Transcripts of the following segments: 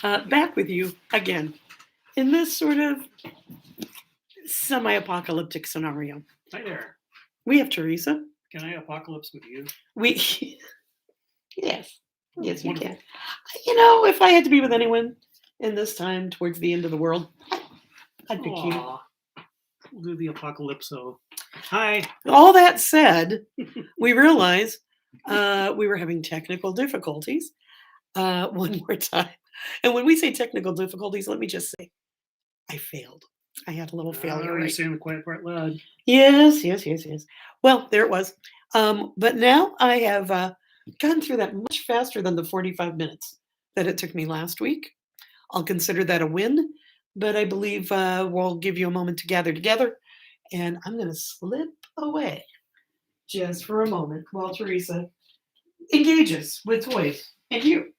Back with you again in this sort of semi-apocalyptic scenario. Hi there. We have Teresa. Can I apocalypse with you? We, yes, yes, you Wonderful. can. You know, if I had to be with anyone in this time towards the end of the world, I'd pick you. Aw. We'll do the apocalypse. So, hi. All that said, we realize we were having technical difficulties one more time. And when we say technical difficulties, let me just say, I failed. I had a little failure. You're Right? saying the quiet part loud. Yes. Well, there it was. But now I have gone through that much faster than the 45 minutes that it took me last week. I'll consider that a win, but I believe we'll give you a moment to gather together, and I'm going to slip away just for a moment while Teresa engages with toys and you.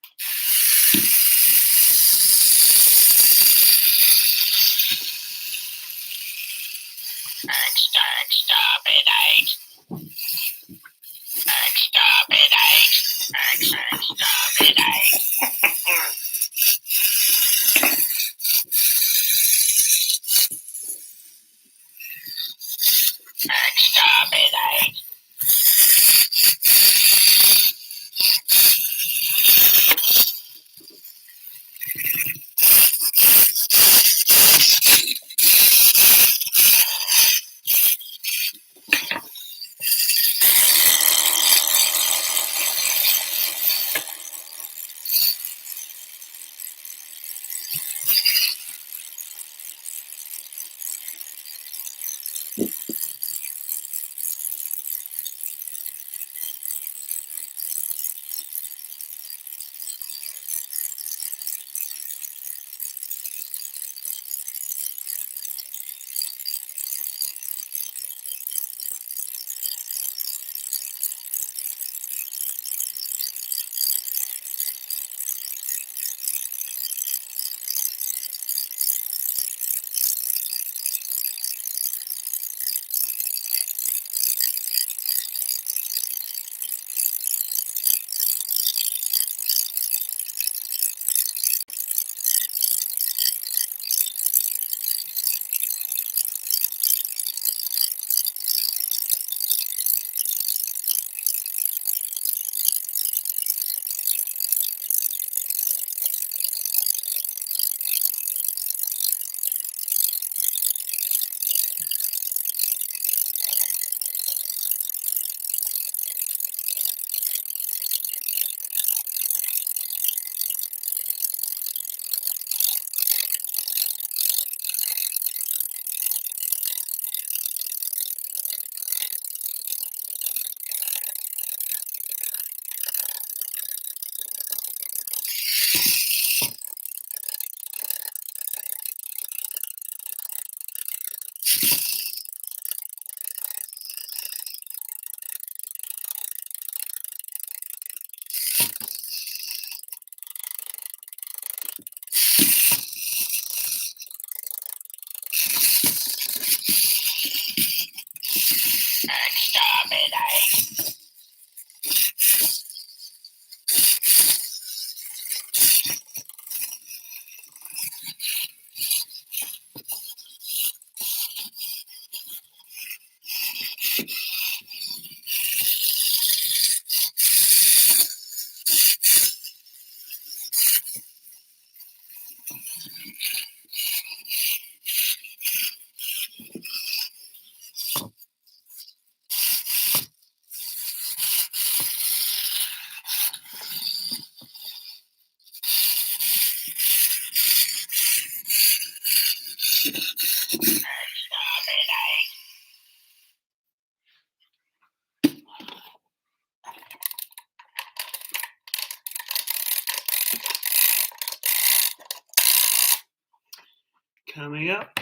Coming up,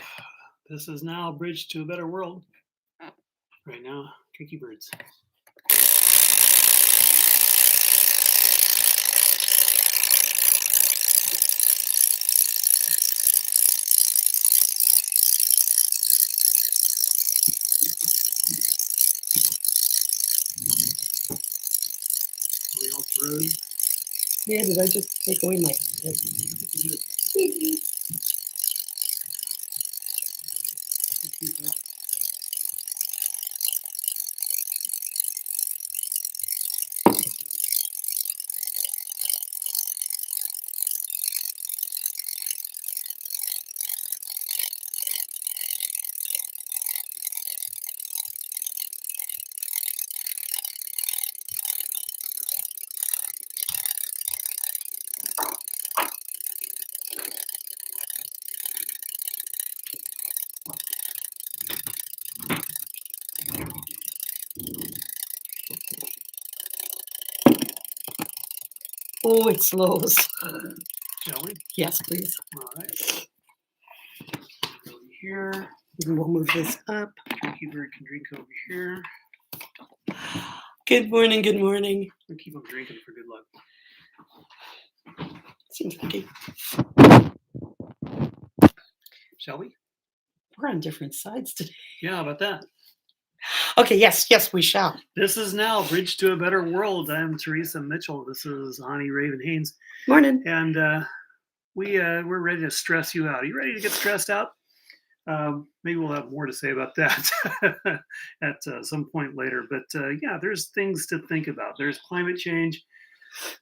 this is now Bridge to a Better World. Right now, Tricky Birds. Are we all through? Yeah, did I just take away my... Good. Oh, it slows. Shall we? Yes, please. All right. Over here. And we'll move this up. Turkey bird can drink over here. Good morning. Good morning. We'll keep them drinking for good luck. Seems like Shall we? we're on different sides today. Yeah, how about that? Okay, yes, we shall. This is now Bridge to a Better World. I'm Teresa Mitchell. This is Ani Raven Haynes. Morning. And we're ready to stress you out. Are you ready to get stressed out? Maybe we'll have more to say about that at some point later. But yeah, there's things to think about. There's climate change.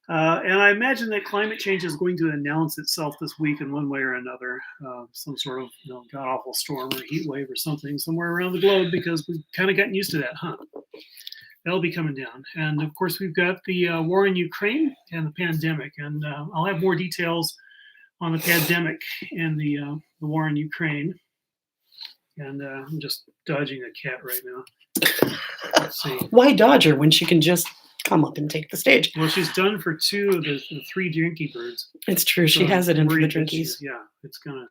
And I imagine that climate change is going to announce itself this week in one way or another. Some sort of god-awful storm or heat wave or something somewhere around the globe, because we've kind of gotten used to that, huh? That'll be coming down. And of course, we've got the war in Ukraine and the pandemic. And I'll have more details on the pandemic and the war in Ukraine. And I'm just dodging a cat right now. Let's see. Why dodge her when she can just come up and take the stage? Well, she's done for two of the three drinky birds. It's true. She So has it I'm in for the worried that drinkies. yeah, it's gonna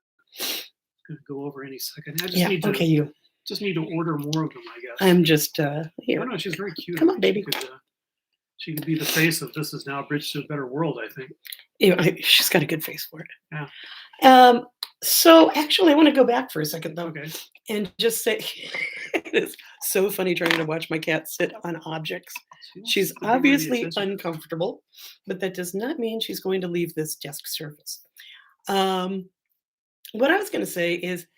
go over any second. I just Yeah. need to Okay, you. just need to order more of them, I guess. I'm just Oh here. no, she's very cute. Come on, baby. She could be the face of This Is Now Bridge to a Better World, I think. She's got a good face for it. Yeah. So actually, I want to go back for a second though, Okay. and just say it is so funny trying to watch my cat sit on objects. She's Could be really obviously attention. uncomfortable, but that does not mean she's going to leave this desk surface. What I was going to say is,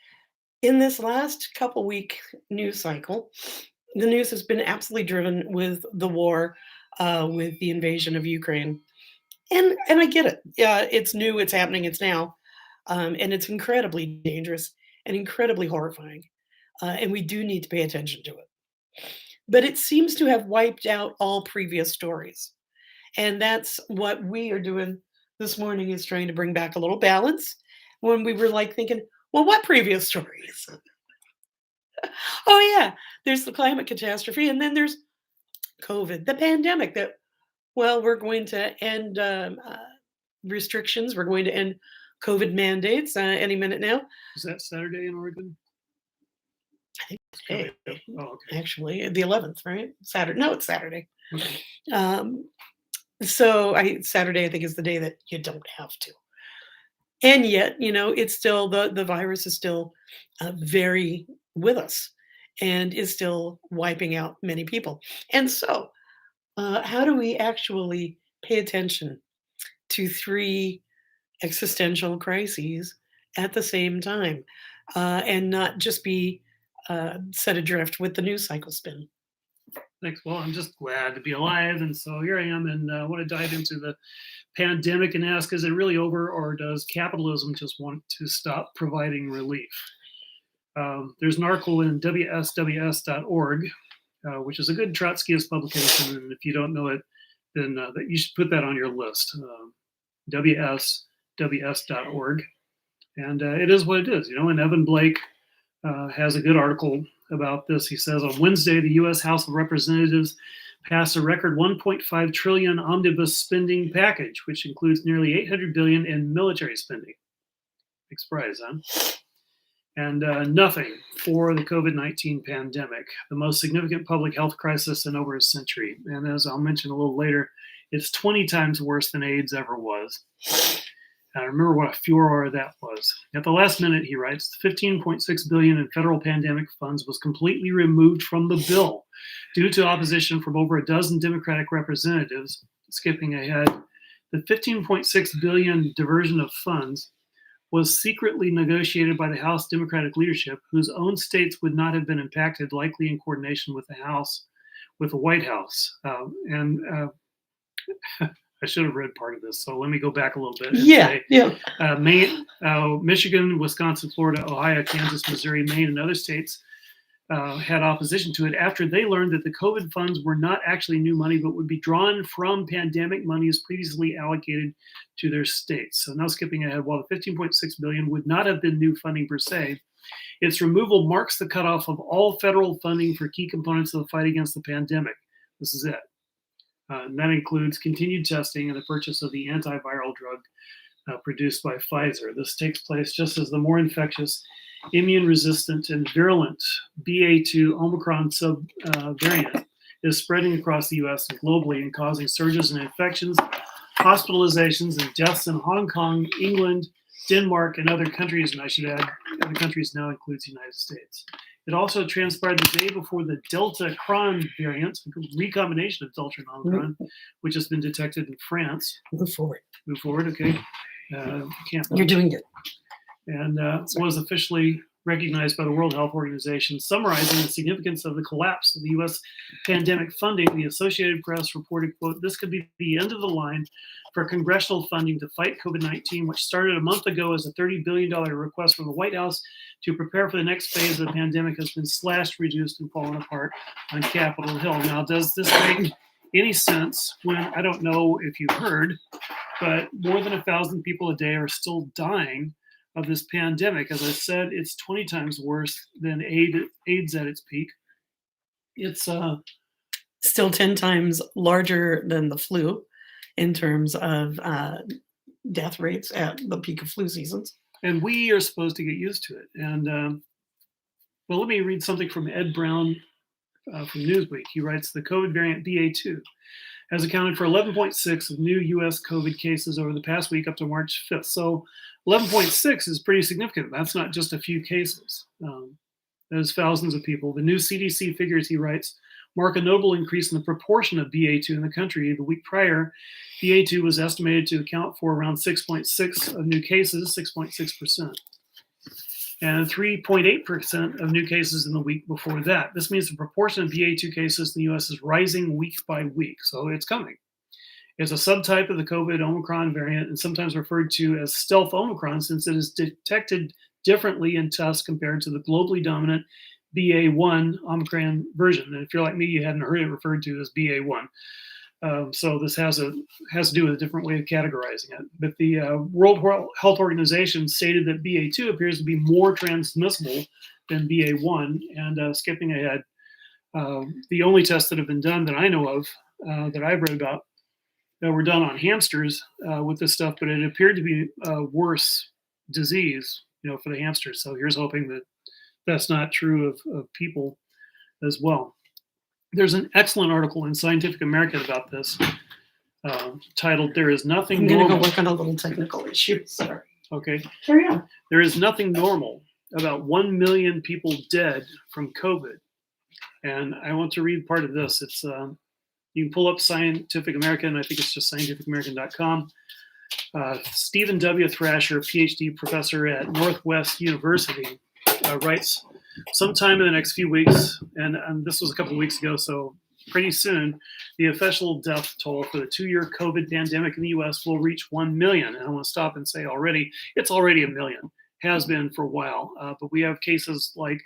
in this last couple week news cycle, the news has been absolutely driven with the war, with the invasion of Ukraine, and I get it. Yeah, it's new, it's happening, it's now, and it's incredibly dangerous and incredibly horrifying, and we do need to pay attention to it. But it seems to have wiped out all previous stories. And that's what we are doing this morning, is trying to bring back a little balance when we were like thinking, well, what previous stories? Oh, yeah, there's the climate catastrophe, and then there's COVID, the pandemic that, well, we're going to end restrictions, we're going to end COVID mandates any minute now. Is that Saturday in Oregon? Hey, Oh, okay. actually, the 11th, right? Saturday. No, it's Saturday. Okay. So Saturday, I think, is the day that you don't have to. And yet, it's still the virus is still very with us and is still wiping out many people. And so, how do we actually pay attention to three existential crises at the same time, and not just be set adrift with the news cycle spin? Thanks. Well, I'm just glad to be alive. And so here I am, and I want to dive into the pandemic and ask, is it really over, or does capitalism just want to stop providing relief? There's an article in WSWS.org, which is a good Trotskyist publication. And if you don't know it, then you should put that on your list. WSWS.org. And it is what it is, and Evan Blake has a good article about this. He says, on Wednesday, the U.S. House of Representatives passed a record $1.5 trillion omnibus spending package, which includes nearly $800 billion in military spending. Big surprise, huh? And nothing for the COVID-19 pandemic, the most significant public health crisis in over a century. And as I'll mention a little later, it's 20 times worse than AIDS ever was. I remember what a furor that was. At the last minute, he writes, $15.6 billion in federal pandemic funds was completely removed from the bill due to opposition from over a dozen Democratic representatives. Skipping ahead, The 15.6 billion diversion of funds was secretly negotiated by the House Democratic leadership, whose own states would not have been impacted, likely in coordination with the White House. I should have read part of this, so let me go back a little bit and say Yeah. Maine, Michigan, Wisconsin, Florida, Ohio, Kansas, Missouri, Maine, and other states had opposition to it after they learned that the COVID funds were not actually new money, but would be drawn from pandemic monies previously allocated to their states. So now skipping ahead, while the 15.6 billion would not have been new funding per se, its removal marks the cutoff of all federal funding for key components of the fight against the pandemic. This is it. And that includes continued testing and the purchase of the antiviral drug produced by Pfizer. This takes place just as the more infectious, immune resistant, and virulent BA2 Omicron subvariant is spreading across the US and globally and causing surges in infections, hospitalizations, and deaths in Hong Kong, England, Denmark, and other countries. And I should add, other countries now includes the United States. It also transpired the day before the Delta Cron variant, a recombination of Delta and Omicron, which has been detected in France. Move forward. Move forward, okay. You're doing it. And was officially recognized by the World Health Organization. Summarizing the significance of the collapse of the U.S. pandemic funding, the Associated Press reported, quote, "This could be the end of the line for congressional funding to fight COVID-19, which started a month ago as a $30 billion request from the White House to prepare for the next phase of the pandemic has been slashed, reduced, and fallen apart on Capitol Hill." Now, does this make any sense when, I don't know if you've heard, but more than 1,000 people a day are still dying of this pandemic? As I said, it's 20 times worse than AIDS at its peak. It's still 10 times larger than the flu in terms of death rates at the peak of flu seasons. And we are supposed to get used to it. And well, let me read something from Ed Brown from Newsweek. He writes, the COVID variant BA2 has accounted for 11.6 of new U.S. COVID cases over the past week up to March 5th. So 11.6 is pretty significant. That's not just a few cases. There's thousands of people. The new CDC figures, he writes, mark a notable increase in the proportion of BA2 in the country. The week prior, BA2 was estimated to account for around 6.6 of new cases, 6.6%, and 3.8% of new cases in the week before that. This means the proportion of BA2 cases in the US is rising week by week, so it's coming. It's a subtype of the COVID Omicron variant and sometimes referred to as stealth Omicron since it is detected differently in tests compared to the globally dominant BA1 Omicron version. And if you're like me, you hadn't heard it referred to as BA1. So this has to do with a different way of categorizing it. But the World Health Organization stated that BA2 appears to be more transmissible than BA1. And skipping ahead, the only tests that have been done that I know of, that I've read about, were done on hamsters with this stuff, but it appeared to be a worse disease, for the hamsters. So here's hoping that that's not true of people as well. There's an excellent article in Scientific American about this, titled "There is Nothing Normal." I'm going to go work on a little technical issue. Sorry. Okay. Carry on. There is nothing normal about 1 million people dead from COVID. And I want to read part of this. It's you can pull up Scientific American. I think it's just scientificamerican.com. Stephen W. Thrasher, PhD professor at Northwest University, writes, sometime in the next few weeks, and this was a couple of weeks ago, so pretty soon, the official death toll for the 2-year COVID pandemic in the U.S. will reach 1 million. And I want to stop and say it's already 1 million, has been for a while. But we have cases like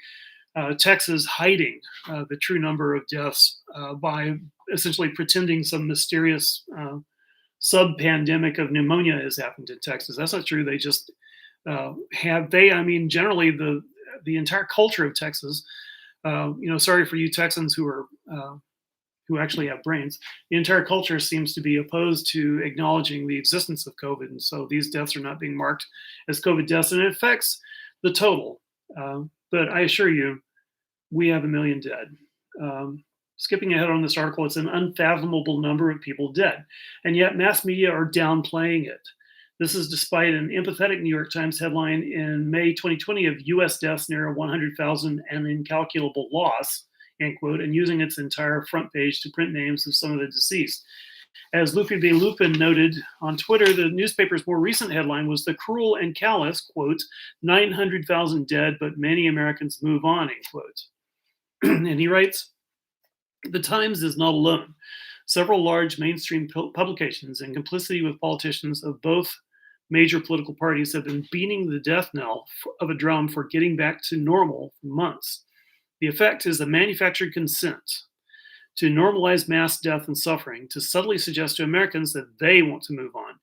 Texas hiding the true number of deaths by essentially pretending some mysterious sub-pandemic of pneumonia has happened in Texas. That's not true. They just generally the entire culture of Texas, sorry for you Texans who actually have brains, the entire culture seems to be opposed to acknowledging the existence of COVID. And so these deaths are not being marked as COVID deaths, and it affects the total. But I assure you, we have 1 million dead. Skipping ahead on this article, it's an unfathomable number of people dead. And yet mass media are downplaying it. This is despite an empathetic New York Times headline in May 2020 of U.S. deaths near 100,000 and incalculable loss, end quote, and using its entire front page to print names of some of the deceased. As Lupe de Lupin noted on Twitter, the newspaper's more recent headline was "The Cruel and Callous," quote, 900,000 dead, but many Americans move on, end quote. And he writes, the Times is not alone. Several large mainstream publications, in complicity with politicians of both major political parties, have been beating the death knell of a drum for getting back to normal for months. The effect is a manufactured consent to normalize mass death and suffering, to subtly suggest to Americans that they want to move on.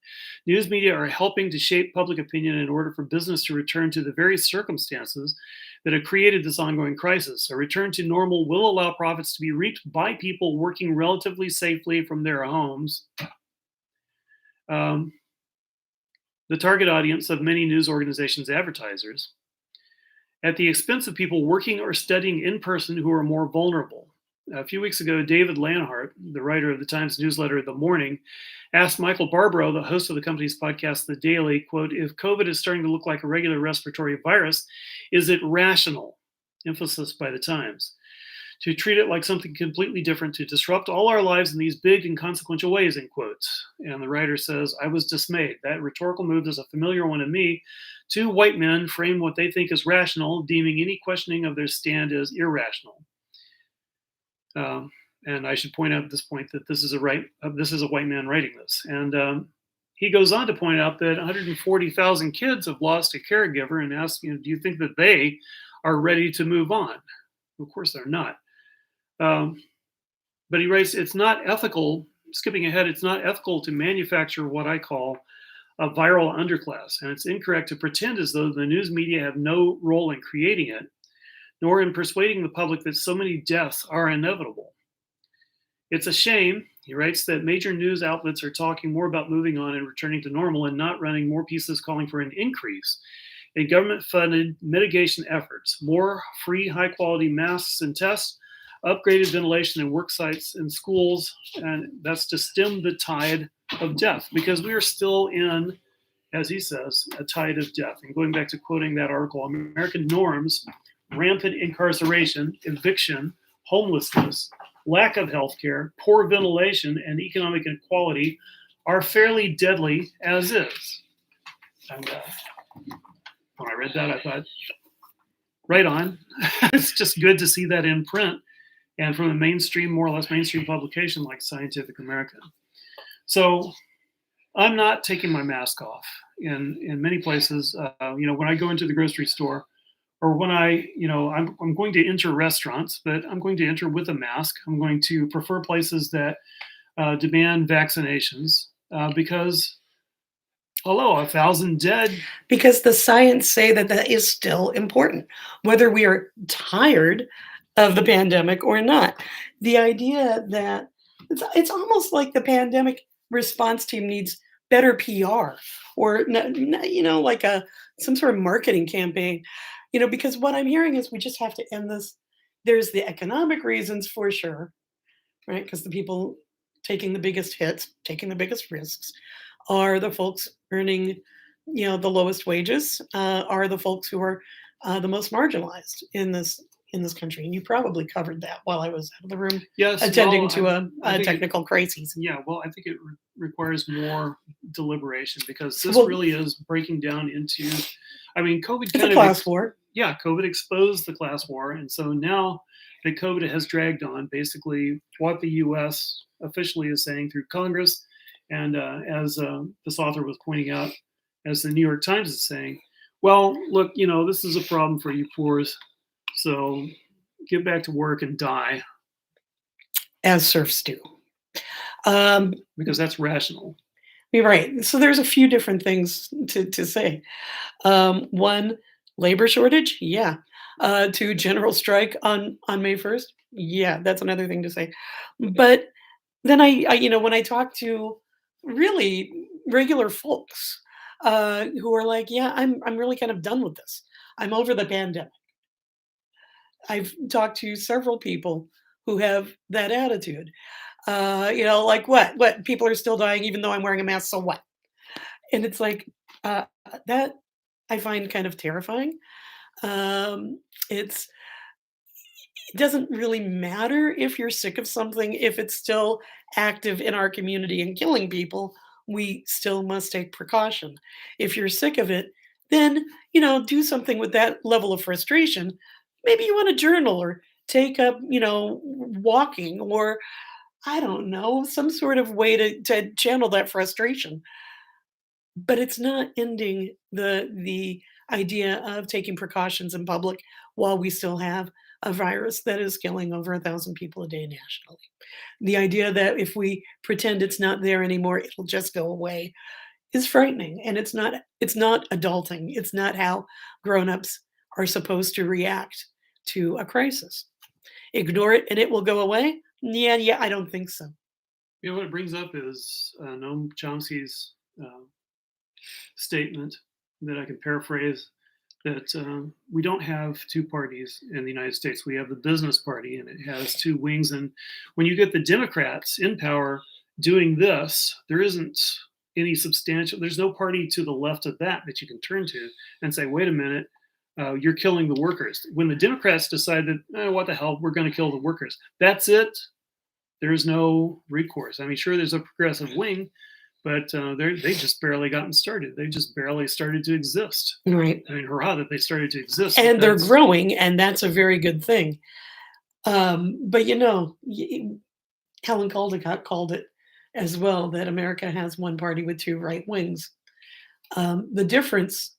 News media are helping to shape public opinion in order for business to return to the very circumstances that have created this ongoing crisis. A return to normal will allow profits to be reaped by people working relatively safely from their homes. The target audience of many news organizations' advertisers, at the expense of people working or studying in person who are more vulnerable. A few weeks ago, David Lanhart, the writer of the Times newsletter The Morning, asked Michael Barbaro, the host of the company's podcast, The Daily, quote, if COVID is starting to look like a regular respiratory virus, is it rational? Emphasis by the Times. To treat it like something completely different, to disrupt all our lives in these big and consequential ways, end quote. And the writer says, I was dismayed. That rhetorical move is a familiar one to me. Two white men frame what they think is rational, deeming any questioning of their stand as irrational. And I should point out at this point that this is a white man writing this. And he goes on to point out that 140,000 kids have lost a caregiver, and asks, do you think that they are ready to move on? Of course they're not. But he writes, it's not ethical, skipping ahead, it's not ethical to manufacture what I call a viral underclass, and it's incorrect to pretend as though the news media have no role in creating it, nor in persuading the public that so many deaths are inevitable. It's a shame, he writes, that major news outlets are talking more about moving on and returning to normal and not running more pieces calling for an increase in government-funded mitigation efforts, more free, high-quality masks and tests, upgraded ventilation in work sites and schools, and that's to stem the tide of death, because we are still in, as he says, a tide of death. And going back to quoting that article, American norms, rampant incarceration, eviction, homelessness, lack of health care, poor ventilation, and economic inequality are fairly deadly as is. And when I read that, I thought, right on. It's just good to see that in print and from a mainstream, more or less mainstream publication like Scientific American. So I'm not taking my mask off in many places. When I go into the grocery store, or when I'm going to enter restaurants, but I'm going to enter with a mask. I'm going to prefer places that demand vaccinations because, 1,000 dead. Because the science say that that is still important, whether we are tired of the pandemic or not. The idea that it's almost like the pandemic response team needs better PR or like some sort of marketing campaign. Because what I'm hearing is we just have to end this. There's the economic reasons for sure, right? Because the people taking the biggest hits, taking the biggest risks, are the folks earning, the lowest wages, are the folks who are the most marginalized in this country. And you probably covered that while I was out of the room Yes, attending well, to I a think technical crisis. yeah, well, I think it requires more deliberation because this Well, really is breaking down into, COVID it's a kind of, class war. yeah, COVID exposed the class war. And so now that COVID has dragged on, basically what the US officially is saying through Congress, and as this author was pointing out, as the New York Times is saying, well, look, this is a problem for you poors. So get back to work and die As serfs do. Um, because that's rational. you're right. So there's a few different things to say. One, labor shortage. Yeah. Two, general strike on May 1st. Yeah, that's another thing to say. But then when I talk to really regular folks who are like, yeah, I'm really kind of done with this. I'm over the pandemic. I've talked to several people who have that attitude. Like what? People are still dying even though I'm wearing a mask. So what? And it's like that I find kind of terrifying. It's it doesn't really matter if you're sick of something, if it's still active in our community and killing people, we still must take precaution. If you're sick of it, then, do something with that level of frustration. Maybe you want to journal or take up, walking or I don't know, some sort of way to channel that frustration. But it's not ending the idea of taking precautions in public while we still have a virus that is killing over 1,000 people a day nationally. The idea that if we pretend it's not there anymore, it'll just go away is frightening, and it's not adulting. It's not how grown-ups are supposed to react to a crisis. Ignore it and it will go away? Yeah, yeah, I don't think so. What it brings up is Noam Chomsky's statement that I can paraphrase that we don't have two parties in the United States. We have the business party, and it has two wings. And when you get the Democrats in power doing this, there isn't any substantial, there's no party to the left of that you can turn to and say, wait a minute, you're killing the workers. When the Democrats decide that, what the hell, we're going to kill the workers, that's it. There's no recourse. I mean, sure, there's a progressive wing, but they just barely gotten started. They just barely started to exist. Right. I mean, hurrah that they started to exist. And they're growing, and that's a very good thing. But Helen Caldicott called it as well that America has one party with two right wings. The difference,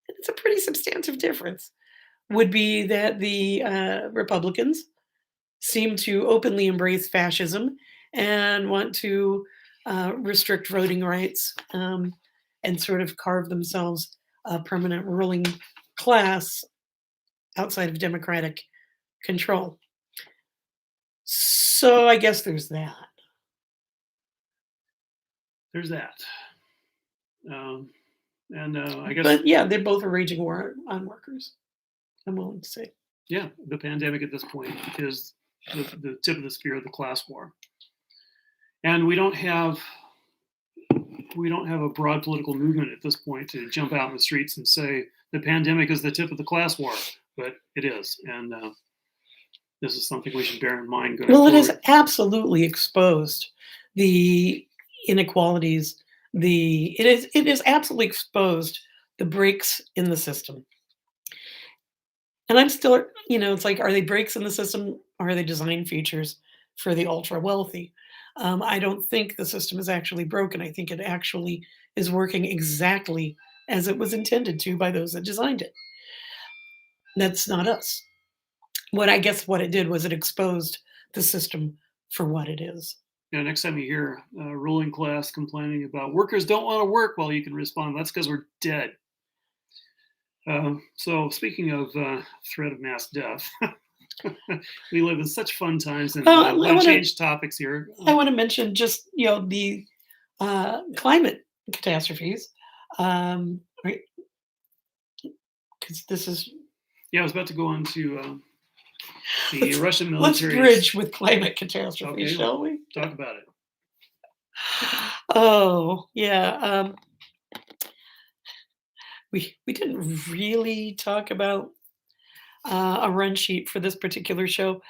and it's a pretty substantive difference, would be that the Republicans seem to openly embrace fascism and want to restrict voting rights and sort of carve themselves a permanent ruling class outside of democratic control. So I guess there's that. There's that. And I guess, But yeah, they both are raging war on workers. I'm willing to say. yeah, the pandemic at this point is the tip of the spear of the class war. And we don't have a broad political movement at this point to jump out in the streets and say the pandemic is the tip of the class war, but it is, and this is something we should bear in mind going Well, it forward. has absolutely exposed the inequalities. It is absolutely exposed the breaks in the system. And I'm still, it's like, are they breaks in the system or are they design features for the ultra wealthy? I don't think the system is actually broken. I think it actually is working exactly as it was intended to by those that designed it. That's not us. What it did was it exposed the system for what it is. Next time you hear ruling class complaining about workers don't want to work, well, you can respond, that's because we're dead. So speaking of threat of mass death, we live in such fun times, and I want to change topics here. I want to mention just the climate catastrophes, right? Because this is I was about to go on to the Russian let's military. bridge with climate catastrophe, Okay, shall we? Talk about it. Oh yeah, we didn't really talk about a run sheet for this particular show.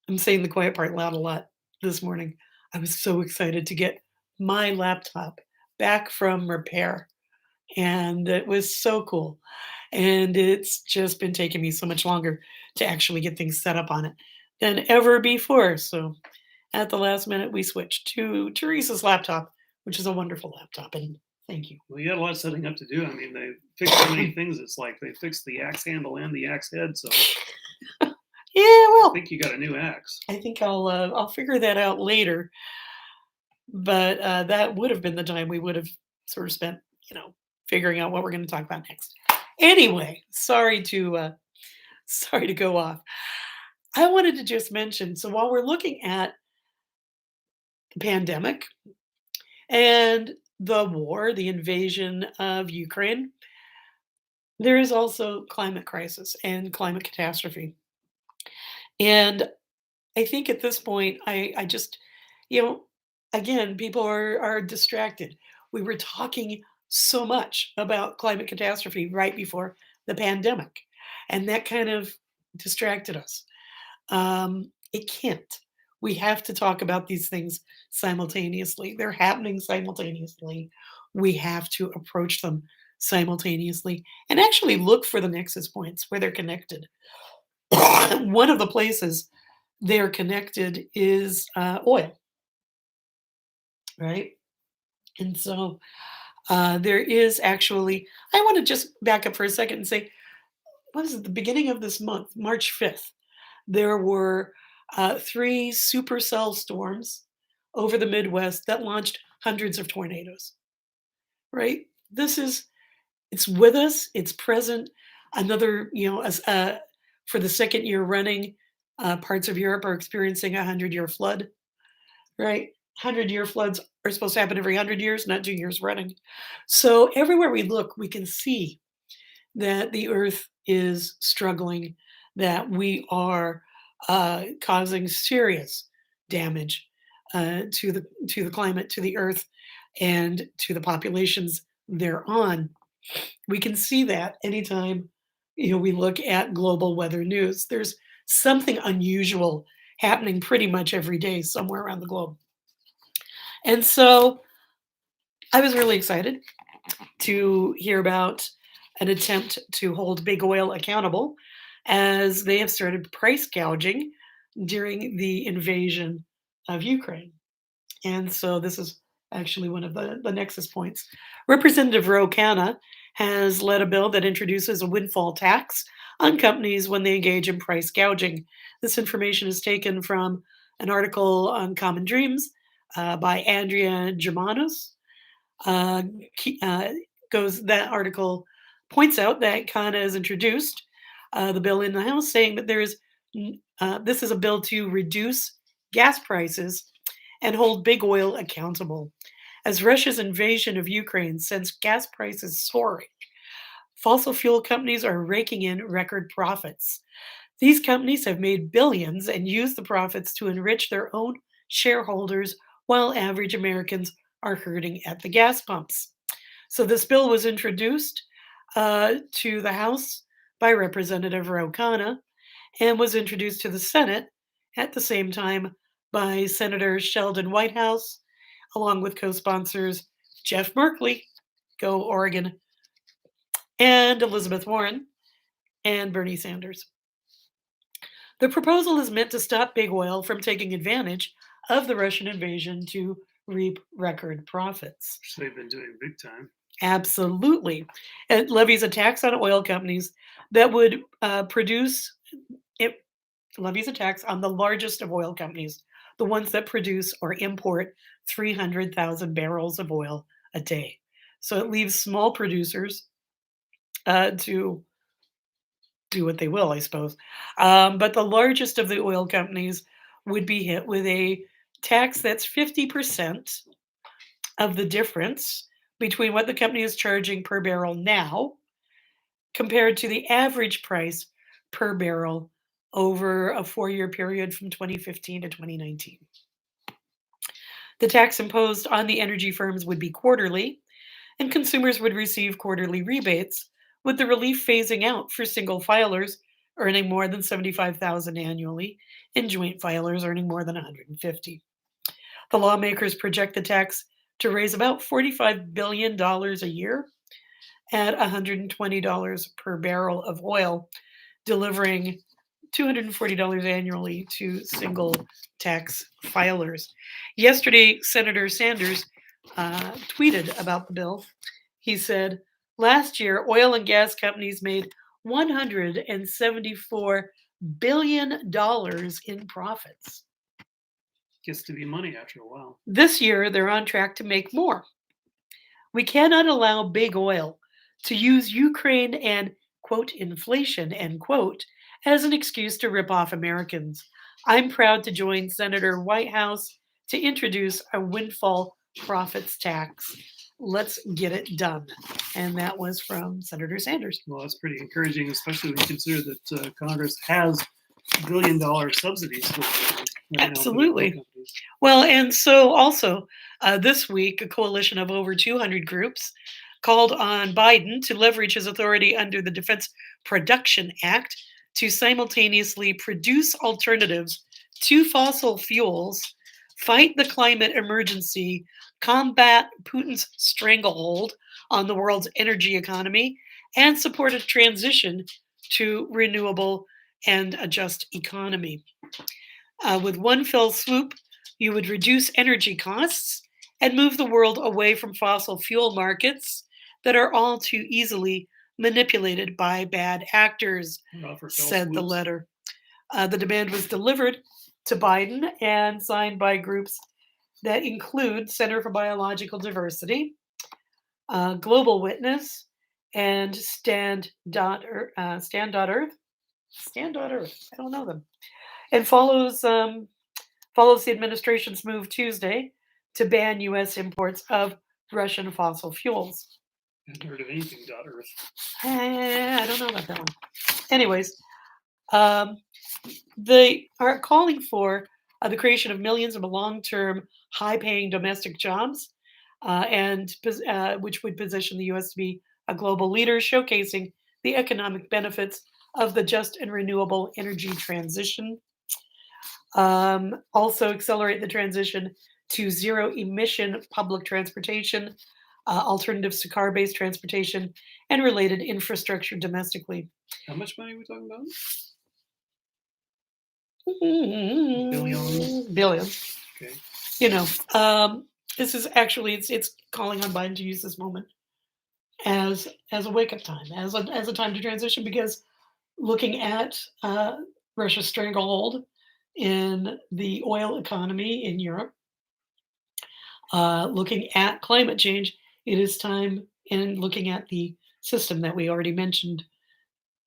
I'm saying the quiet part loud a lot this morning. I was so excited to get my laptop back from repair, and it was so cool. And it's just been taking me so much longer to actually get things set up on it than ever before. So at the last minute, we switched to Teresa's laptop, which is a wonderful laptop. And thank you. Well, you had a lot of setting up to do. I mean, they fixed so many things. It's like they fixed the axe handle and the axe head. So Yeah, well, I think you got a new axe. I think I'll figure that out later. But that would have been the time we would have sort of spent, figuring out what we're going to talk about next. Anyway, sorry to go off. I wanted to just mention, so while we're looking at the pandemic and the war, the invasion of Ukraine, there is also climate crisis and climate catastrophe. And I think at this point, I just, you know, again, people are distracted. We were talking so much about climate catastrophe right before the pandemic, and that kind of distracted us. It can't. We have to talk about these things simultaneously. They're happening simultaneously. We have to approach them simultaneously and actually look for the nexus points where they're connected. One of the places they're connected is oil, right? And so there is actually, I want to just back up for a second and say, what is it, the beginning of this month, March 5th, there were three supercell storms over the Midwest that launched hundreds of tornadoes, right? This is, it's with us, it's present. Another, for the second year running, parts of Europe are experiencing a 100-year flood, right? 100-year floods are supposed to happen every 100 years, not 2 years running. So everywhere we look, we can see that the earth is struggling, that we are causing serious damage to the climate, to the earth, and to the populations thereon. We can see that anytime we look at global weather news. There's something unusual happening pretty much every day somewhere around the globe. And so I was really excited to hear about an attempt to hold big oil accountable as they have started price gouging during the invasion of Ukraine. And so this is actually one of the nexus points. Representative Ro Khanna has led a bill that introduces a windfall tax on companies when they engage in price gouging. This information is taken from an article on Common Dreams by Andrea Germanos. Uh, goes that article points out that Khanna has introduced the bill in the House, saying that this is a bill to reduce gas prices and hold big oil accountable. As Russia's invasion of Ukraine sends gas prices soaring, fossil fuel companies are raking in record profits. These companies have made billions and used the profits to enrich their own shareholders while average Americans are hurting at the gas pumps. So this bill was introduced to the House by Representative Ro Khanna and was introduced to the Senate at the same time by Senator Sheldon Whitehouse, along with co-sponsors Jeff Merkley, go Oregon, and Elizabeth Warren and Bernie Sanders. The proposal is meant to stop big oil from taking advantage of the Russian invasion to reap record profits. Which they've been doing big time. Absolutely. It levies a tax on oil companies that would it levies a tax on the largest of oil companies, the ones that produce or import 300,000 barrels of oil a day. So it leaves small producers to do what they will, I suppose. But the largest of the oil companies would be hit with a tax that's 50% of the difference between what the company is charging per barrel now compared to the average price per barrel over a 4-year period from 2015 to 2019. The tax imposed on the energy firms would be quarterly, and consumers would receive quarterly rebates, with the relief phasing out for single filers earning more than 75,000 annually and joint filers earning more than 150. The lawmakers project the tax to raise about $45 billion a year at $120 per barrel of oil, delivering $240 annually to single tax filers. Yesterday, Senator Sanders tweeted about the bill. He said, last year, oil and gas companies made $174 billion in profits. Gets to be money after a while. This year, they're on track to make more. We cannot allow big oil to use Ukraine and, quote, inflation, end quote, as an excuse to rip off Americans. I'm proud to join Senator Whitehouse to introduce a windfall profits tax. Let's get it done. And that was from Senator Sanders. Well, that's pretty encouraging, especially when you consider that Congress has billion-dollar subsidies going on right now for the Absolutely. oil companies. Well, and so also this week, a coalition of over 200 groups called on Biden to leverage his authority under the Defense Production Act to simultaneously produce alternatives to fossil fuels, fight the climate emergency, combat Putin's stranglehold on the world's energy economy, and support a transition to renewable and a just economy. With one fell swoop, you would reduce energy costs and move the world away from fossil fuel markets that are all too easily manipulated by bad actors, For fell said the swoops. letter. The demand was delivered to Biden and signed by groups that include Center for Biological Diversity, Global Witness, and Stand.Earth. Stand.Earth. I don't know them. And follows the administration's move Tuesday to ban U.S. imports of Russian fossil fuels. I haven't heard of anything .earth. I don't know about that one. Anyways, um, they are calling for the creation of millions of long-term, high-paying domestic jobs, and which would position the U.S. to be a global leader, showcasing the economic benefits of the just and renewable energy transition. Also, accelerate the transition to zero-emission public transportation, alternatives to car-based transportation, and related infrastructure domestically. How much money are we talking about? Billions. Billions. Okay. You know, this is actually it's calling on Biden to use this moment as a wake up time, as a time to transition, because looking at Russia's stranglehold in the oil economy in Europe, looking at climate change, it is time, and looking at the system that we already mentioned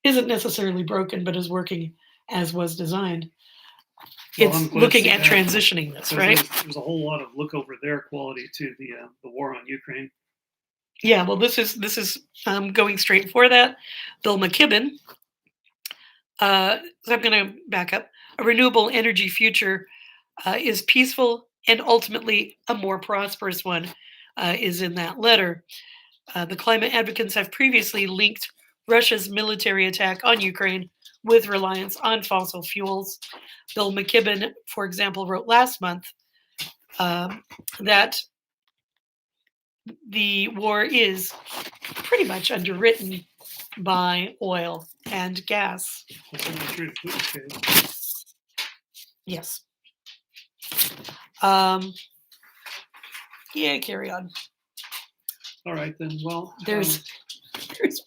isn't necessarily broken, but is working as was designed. Well, I'm It's glad to looking see at that, transitioning this, because right? there's a whole lot of look over there quality to the war on Ukraine. Yeah, well, this is going straight for that. Bill McKibben. So I'm going to back up. A renewable energy future is peaceful and ultimately a more prosperous one. Is in that letter. The climate advocates have previously linked Russia's military attack on Ukraine with reliance on fossil fuels. Bill McKibben, for example, wrote last month that the war is pretty much underwritten by oil and gas. That's only true to Putin's case. Yes. Yeah, carry on. All right, then. Well, There's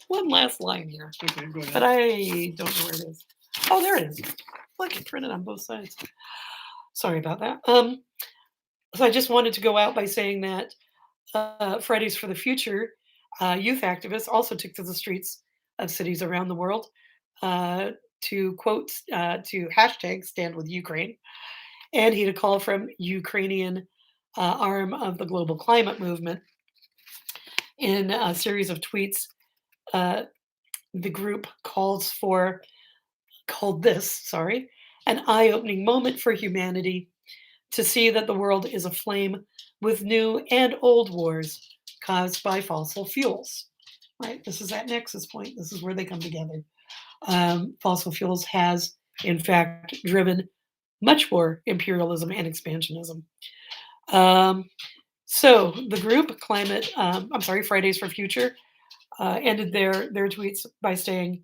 one last line here, okay, go but ahead. I don't know where it is. Oh, there it is. Look, it printed on both sides. Sorry about that. So I just wanted to go out by saying that Fridays for the Future youth activists also took to the streets of cities around the world to quote to hashtag stand with Ukraine, and he had a call from Ukrainian arm of the global climate movement. In a series of tweets, uh, the group called this, sorry, an eye-opening moment for humanity to see that the world is aflame with new and old wars caused by fossil fuels. Right? This is that nexus point. This is where they come together. Fossil fuels has, in fact, driven much more imperialism and expansionism. So the group Fridays for Future, ended their tweets by stating,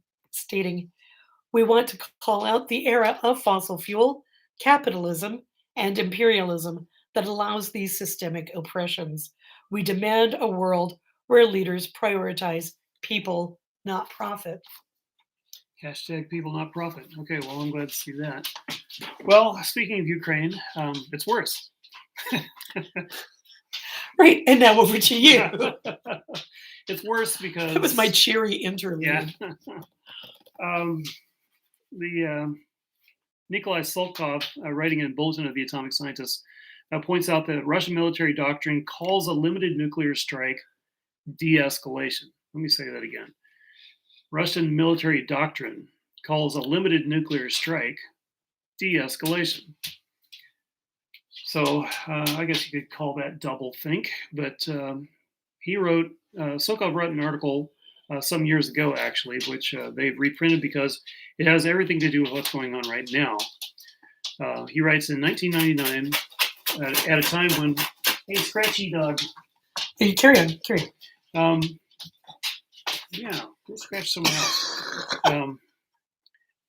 "We want to call out the era of fossil fuel capitalism and imperialism that allows these systemic oppressions. We demand a world where leaders prioritize people, not profit." Hashtag people not profit. Okay, well, I'm glad to see that. Well, speaking of Ukraine, it's worse. Right, and now over to you. It's worse because That was my cheery interlude. yeah. The Nikolai Solkov, writing in Bulletin of the Atomic Scientists, points out that Russian military doctrine calls a limited nuclear strike de-escalation. Let me say that again. Russian military doctrine calls a limited nuclear strike de-escalation. So I guess you could call that double think, but Sokov wrote an article some years ago, actually, which they've reprinted because it has everything to do with what's going on right now. He writes in 1999, at a time when, hey, Scratchy Dog. Hey, carry on, carry on. Yeah, go scratch someone else.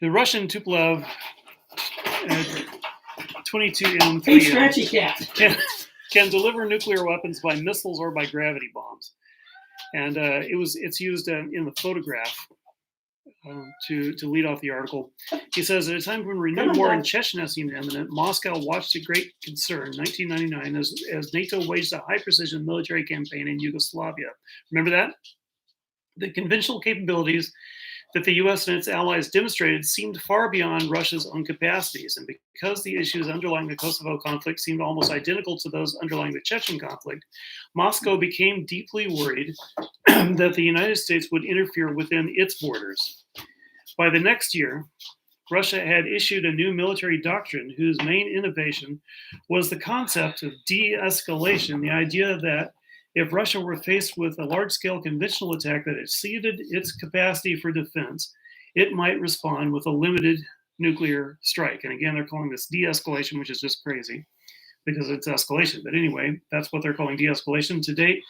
The Russian Tupolev 22M3M Hey, Scratchy Cat. can deliver nuclear weapons by missiles or by gravity bombs. And it's used in the photograph to lead off the article. He says, at a time when renewed war in Chechnya seemed imminent, Moscow watched with great concern 1999 as NATO waged a high-precision military campaign in Yugoslavia. Remember that? The conventional capabilities that the US and its allies demonstrated seemed far beyond Russia's own capacities. And because the issues underlying the Kosovo conflict seemed almost identical to those underlying the Chechen conflict, Moscow became deeply worried that the United States would interfere within its borders. By the next year, Russia had issued a new military doctrine whose main innovation was the concept of de-escalation, the idea that if Russia were faced with a large-scale conventional attack that exceeded its capacity for defense, it might respond with a limited nuclear strike. And again, they're calling this de-escalation, which is just crazy because it's escalation. But anyway, that's what they're calling de-escalation. To date,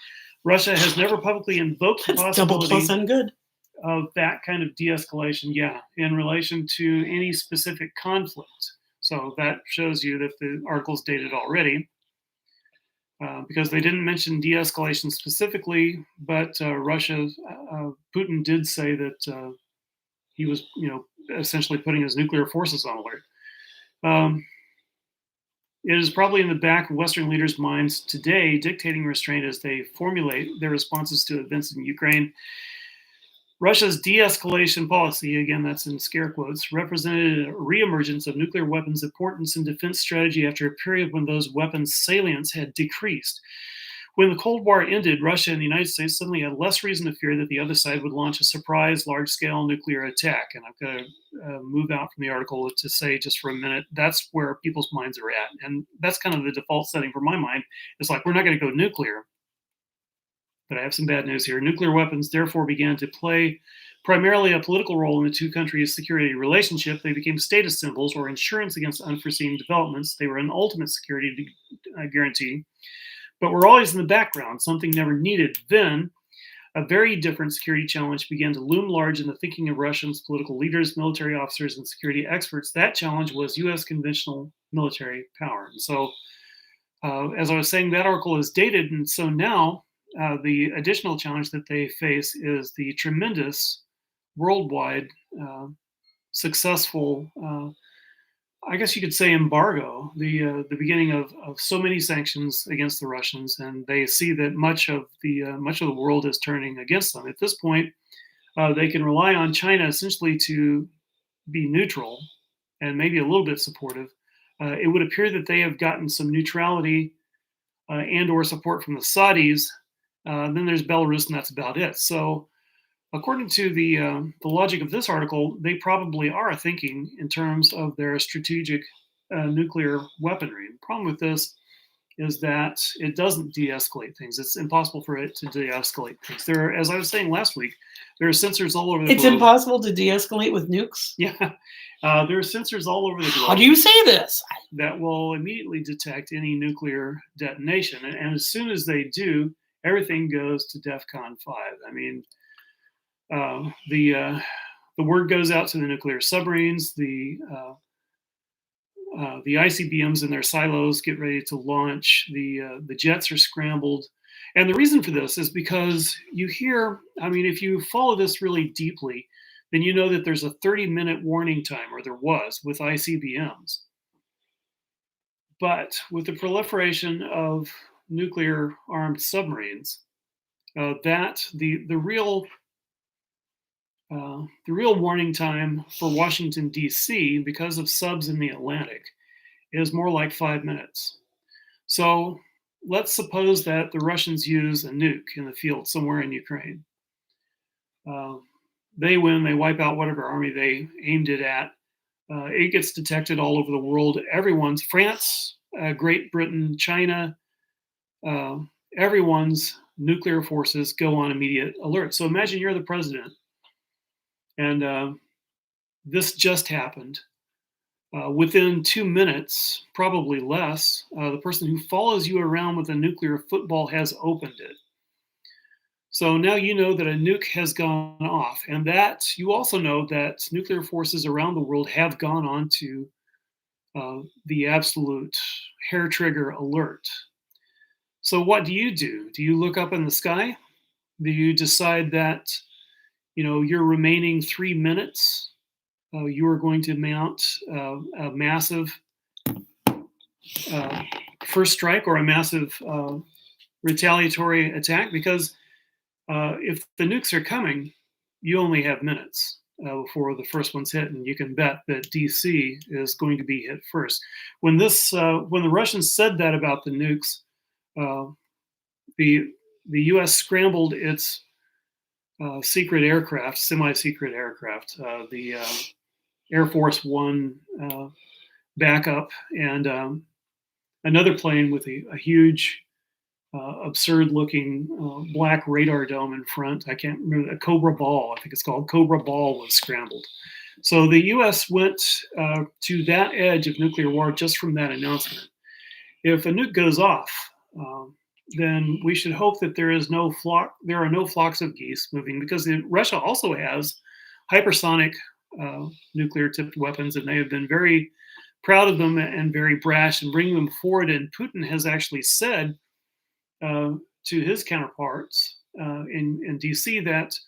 Russia has never publicly invoked the possibility double plus and good. Of that kind of de-escalation, in relation to any specific conflict. So that shows you that the article's dated already. Because they didn't mention de-escalation specifically, but Putin did say that he was, essentially putting his nuclear forces on alert. It is probably in the back of Western leaders' minds today, dictating restraint as they formulate their responses to events in Ukraine. Russia's de-escalation policy, again, that's in scare quotes, represented a reemergence of nuclear weapons' importance in defense strategy after a period when those weapons' salience had decreased. When the Cold War ended, Russia and the United States suddenly had less reason to fear that the other side would launch a surprise, large-scale nuclear attack. And I've got to move out from the article to say just for a minute, that's where people's minds are at. And that's kind of the default setting for my mind. It's like, we're not going to go nuclear. But I have some bad news here. Nuclear weapons therefore began to play primarily a political role in the two countries' security relationship. They became status symbols or insurance against unforeseen developments. They were an ultimate security guarantee, but were always in the background, something never needed. Then, a very different security challenge began to loom large in the thinking of Russians, political leaders, military officers, and security experts. That challenge was U.S. conventional military power. And so, as I was saying, that article is dated, and so now, the additional challenge that they face is the tremendous worldwide successful, I guess you could say, embargo, the beginning of so many sanctions against the Russians, and they see that much of the world is turning against them. At this point, they can rely on China essentially to be neutral and maybe a little bit supportive. It would appear that they have gotten some neutrality and or support from the Saudis. Then there's Belarus, and that's about it. So, according to the logic of this article, they probably are thinking in terms of their strategic nuclear weaponry. The problem with this is that it doesn't de-escalate things. It's impossible for it to de-escalate things. As I was saying last week, there are sensors all over the globe. It's impossible to de-escalate with nukes? Yeah. There are sensors all over the globe. How do you say this? That will immediately detect any nuclear detonation. And as soon as they do, everything goes to DEFCON 5. I mean, the word goes out to the nuclear submarines. The ICBMs in their silos get ready to launch. The jets are scrambled. And the reason for this is because you hear, I mean, if you follow this really deeply, then you know that there's a 30-minute warning time, or there was, with ICBMs. But with the proliferation of nuclear armed submarines, the real warning time for Washington, D.C., because of subs in the Atlantic, is more like 5 minutes. So let's suppose that the Russians use a nuke in the field somewhere in Ukraine. They win, they wipe out whatever army they aimed it at. It gets detected all over the world. France, Great Britain, China, everyone's nuclear forces go on immediate alert. So imagine you're the president, and this just happened. Within 2 minutes, probably less, the person who follows you around with a nuclear football has opened it. So now you know that a nuke has gone off, and that you also know that nuclear forces around the world have gone on to the absolute hair trigger alert. So what do you do? Do you look up in the sky? Do you decide that your remaining 3 minutes, you are going to mount a massive uh, first strike or a massive retaliatory attack? Because if the nukes are coming, you only have minutes before the first one's hit, and you can bet that DC is going to be hit first. When the Russians said that about the nukes, uh, the U.S. scrambled its secret aircraft, semi-secret aircraft, the Air Force One backup, and another plane with a huge absurd-looking black radar dome in front. I can't remember, a Cobra Ball, I think it's called. Cobra Ball was scrambled. So the U.S. went to that edge of nuclear war just from that announcement. If a nuke goes off, then we should hope that there are no flocks of geese moving, because Russia also has hypersonic nuclear-tipped weapons, and they have been very proud of them and very brash in bringing them forward. And Putin has actually said to his counterparts in DC that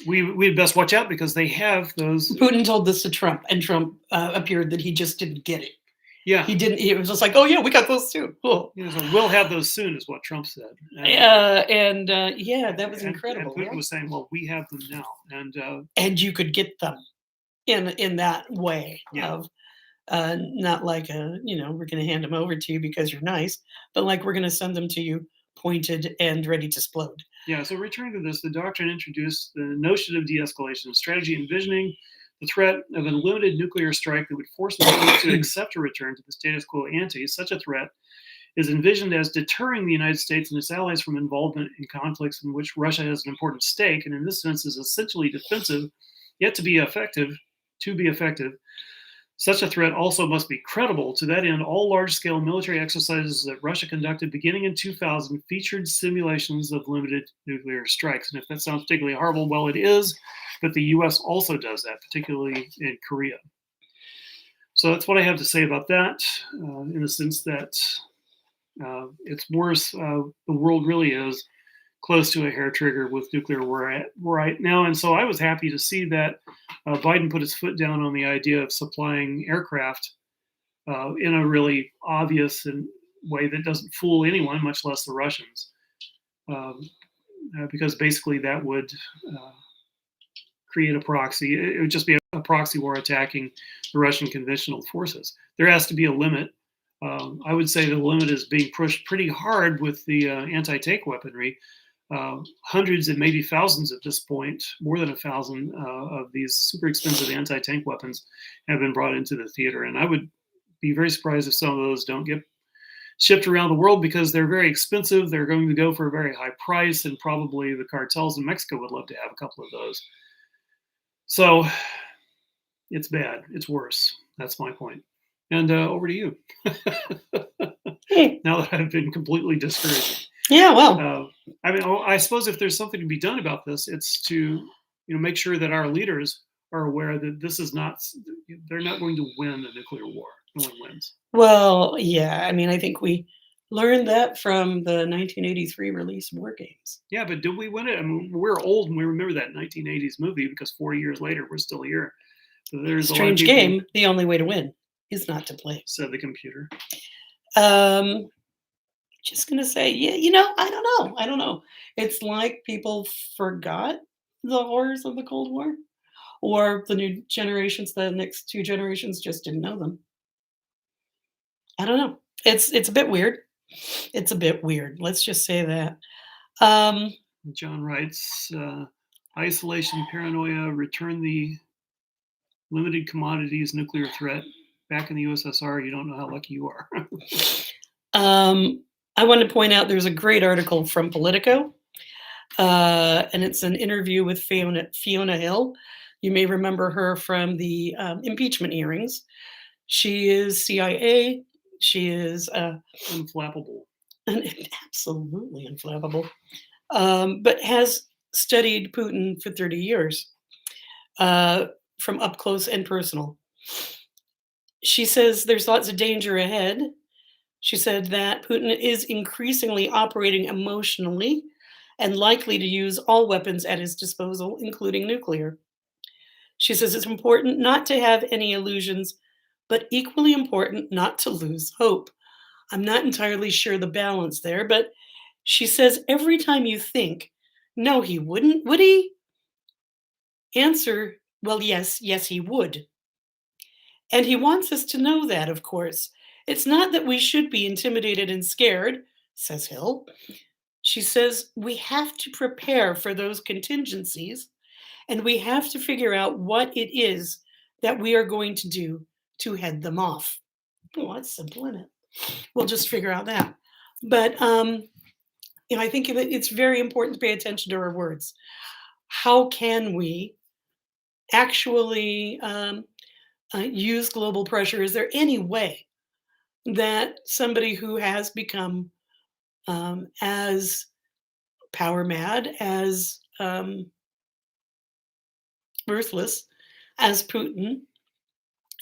we'd best watch out, because they have those. Putin told this to Trump, and Trump appeared that he just didn't get it. Yeah, he didn't. He was just like, "Oh yeah, we got those too." Cool. So we'll have those soon, is what Trump said. Yeah, that was incredible. And Putin was saying, "Well, we have them now," and you could get them in that way of. Not like we're going to hand them over to you because you're nice, but like we're going to send them to you pointed and ready to explode. Yeah, so returning to this, the doctrine introduced the notion of de-escalation strategy, envisioning the threat of an unlimited nuclear strike that would force the world to accept a return to the status quo ante. Such a threat is envisioned as deterring the United States and its allies from involvement in conflicts in which Russia has an important stake, and in this sense is essentially defensive, yet to be effective. Such a threat also must be credible. To that end, all large-scale military exercises that Russia conducted beginning in 2000 featured simulations of limited nuclear strikes. And if that sounds particularly horrible, well, it is, but the U.S. also does that, particularly in Korea. So that's what I have to say about that, in the sense that it's worse. The world really is close to a hair trigger with nuclear war right now. And so I was happy to see that Biden put his foot down on the idea of supplying aircraft in a really obvious and way that doesn't fool anyone, much less the Russians, because basically that would create a proxy. It would just be a proxy war attacking the Russian conventional forces. There has to be a limit. I would say the limit is being pushed pretty hard with the anti-tank weaponry. Hundreds and maybe thousands at this point, more than 1,000 of these super expensive anti-tank weapons have been brought into the theater. And I would be very surprised if some of those don't get shipped around the world, because they're very expensive. They're going to go for a very high price, and probably the cartels in Mexico would love to have a couple of those. So it's bad. It's worse. That's my point. And over to you. Now that I've been completely discouraged. Yeah, well, I suppose if there's something to be done about this, it's to make sure that our leaders are aware that this is not. They're not going to win the nuclear war. No one wins. Well, yeah. I mean, I think we learned that from the 1983 release War Games. Yeah, but did we win it? I mean, we're old and we remember that 1980s movie, because 40 years later we're still here. So there's Strange game. The only way to win is not to play, said the computer. Just gonna say, yeah, I don't know. It's like people forgot the horrors of the Cold War, or the new generations, the next two generations, just didn't know them. I don't know. It's a bit weird. It's a bit weird. Let's just say that. John writes, isolation, paranoia, return the limited commodities nuclear threat back in the USSR. You don't know how lucky you are. I want to point out there's a great article from Politico, and it's an interview with Fiona Hill. You may remember her from the impeachment hearings. She is CIA. She is Unflappable. absolutely inflammable, but has studied Putin for 30 years uh, from up close and personal. She says there's lots of danger ahead. She said that Putin is increasingly operating emotionally and likely to use all weapons at his disposal, including nuclear. She says it's important not to have any illusions, but equally important not to lose hope. I'm not entirely sure the balance there, but she says every time you think, no, he wouldn't, would he? Answer, well, yes, yes, he would. And he wants us to know that, of course. It's not that we should be intimidated and scared, says Hill. She says we have to prepare for those contingencies and we have to figure out what it is that we are going to do to head them off. Oh, that's simple, isn't it? We'll just figure out that. But I think that it's very important to pay attention to our words. How can we actually use global pressure? Is there any way that somebody who has become as power mad, as ruthless as Putin,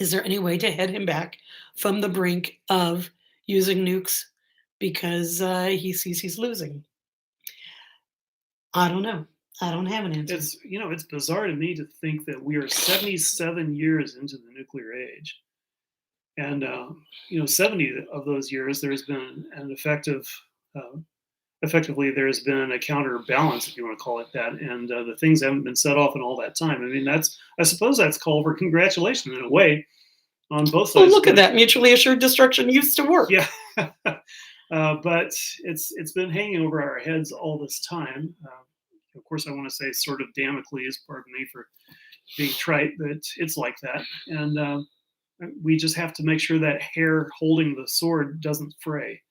is there any way to head him back from the brink of using nukes because he sees he's losing? I don't know. I don't have an answer. It's bizarre to me to think that we are 77 years into the nuclear age, and 70 of those years there has been an effectively there has been a counterbalance, if you want to call it that, and the things haven't been set off in all that time. I mean, I suppose that's call for congratulations in a way on both Oh, sides. look at that. Mutually assured destruction used to work. Yeah. But it's been hanging over our heads all this time. Of course, I want to say sort of Damocles, pardon me for being trite, but it's like that. And we just have to make sure that hair holding the sword doesn't fray.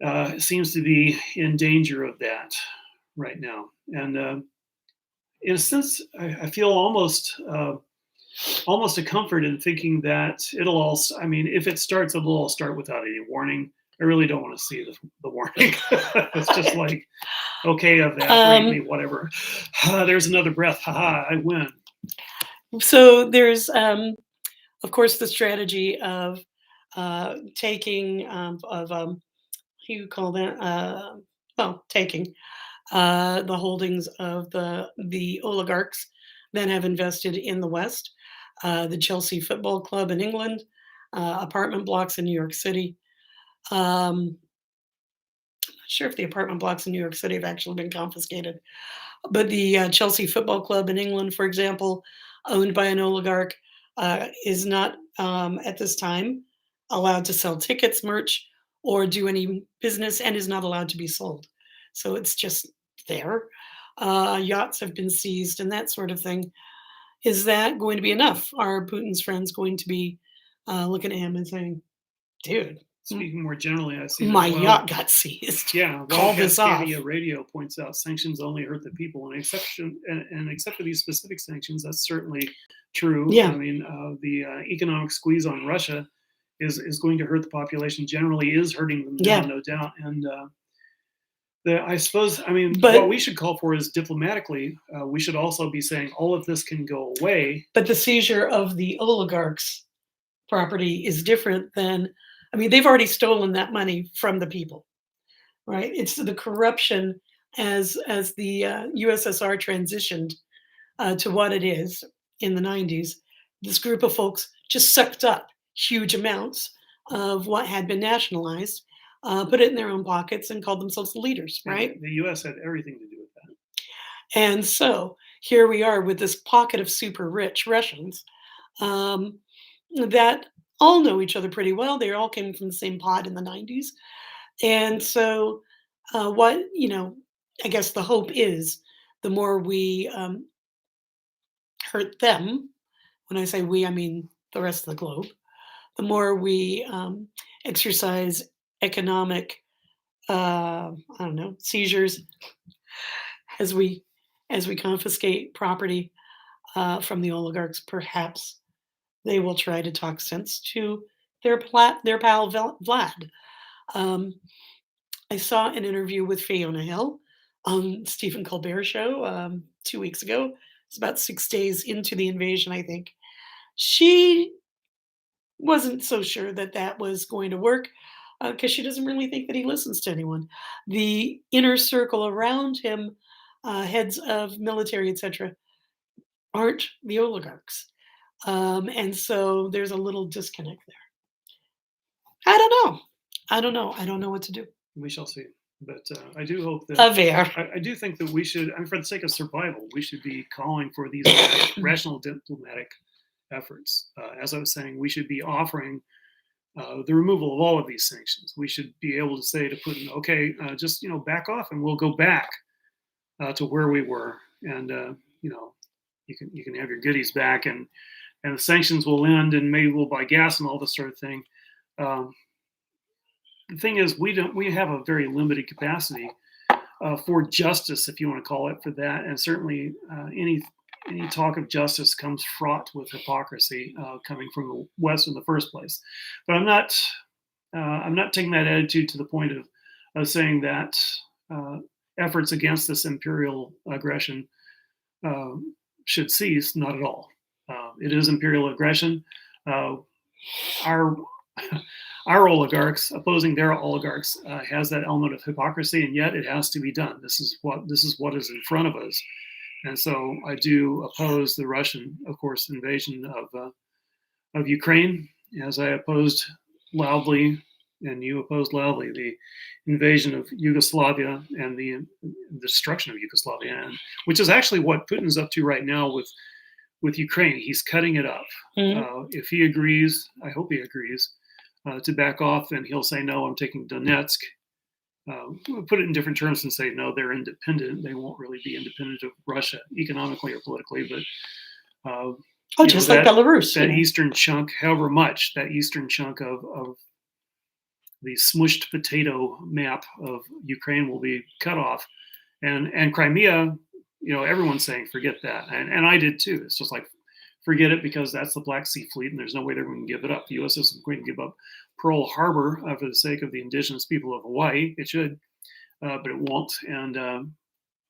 It seems to be in danger of that right now. And in a sense, I feel almost a comfort in thinking that it'll all, I mean, if it starts, it'll all start without any warning. I really don't want to see the warning. It's just like, okay, evaporate me, whatever. There's another breath. Haha, I win. So there's, of course, the strategy of taking, what do you call that? Taking the holdings of the oligarchs that have invested in the West, the Chelsea Football Club in England, apartment blocks in New York City. Not sure if the apartment blocks in New York City have actually been confiscated, but the Chelsea Football Club in England, for example, owned by an oligarch, is not at this time allowed to sell tickets, merch, or do any business, and is not allowed to be sold. So it's just there. Yachts have been seized and that sort of thing. Is that going to be enough? Are Putin's friends going to be looking at him and saying, "Dude, Speaking more generally, I see my yacht got seized. Yeah, Call well, this off." Cascadia Radio points out sanctions only hurt the people, and except for these specific sanctions, that's certainly true. Yeah. I mean, the economic squeeze on Russia is going to hurt the population. Generally, is hurting them now, Yeah. no doubt. And I suppose, I mean, But- what we should call for is diplomatically, we should also be saying all of this can go away. But the seizure of the oligarchs' property is different than, I mean, they've already stolen that money from the people, right? It's the corruption as the USSR transitioned to what it is in the 90s. This group of folks just sucked up huge amounts of what had been nationalized, put it in their own pockets, and called themselves leaders, And right? the U.S. had everything to do with that. And so here we are with this pocket of super rich Russians that all know each other pretty well. They all came from the same pod in the 90s. And so, I guess the hope is the more we hurt them, when I say we, I mean the rest of the globe, the more we exercise economic I don't know, seizures as we confiscate property from the oligarchs. Perhaps they will try to talk sense to their pal Vlad. Um, I saw an interview with Fiona Hill on Stephen Colbert show 2 weeks ago. It's about 6 days into the invasion, I think. She wasn't so sure that that was going to work because she doesn't really think that he listens to anyone. The inner circle around him, heads of military, etc., aren't the oligarchs. And so there's a little disconnect there. I don't know. I don't know. I don't know what to do. We shall see. But I do hope that There. I do think that we should, I mean, for the sake of survival, we should be calling for these rational diplomatic efforts. As I was saying, we should be offering the removal of all of these sanctions. We should be able to say to Putin, okay, just back off, and we'll go back to where we were, and you can have your goodies back, and the sanctions will end, and maybe we'll buy gas and all this sort of thing. Um, the thing is, we have a very limited capacity for justice, if you want to call it for that, and certainly any talk of justice comes fraught with hypocrisy coming from the West in the first place. But I'm not taking that attitude to the point of saying that efforts against this imperial aggression uh, should cease. Not at all. It is imperial aggression. Our our oligarchs opposing their oligarchs has that element of hypocrisy, and yet it has to be done. This is what is in front of us, and so I do oppose the Russian, of course, invasion of Ukraine, as I opposed loudly, and you opposed loudly, the invasion of Yugoslavia and the destruction of Yugoslavia, which is actually what Putin's up to right now with Ukraine. He's cutting it up. Mhm. If he agrees, I hope he agrees, to back off, then he'll say, no, I'm taking Donetsk. We'll put it in different terms and say, no, they're independent. They won't really be independent of Russia economically or politically, but Oh, just like that Belarus. eastern chunk, however much that eastern chunk of the smushed potato map of Ukraine will be cut off, and Crimea, everyone's saying forget that, and I did too. It's just like forget it, because that's the Black Sea Fleet, and there's no way they're going to give it up. The U.S. isn't going to give up Pearl Harbor for the sake of the indigenous people of Hawaii. It should, but it won't. And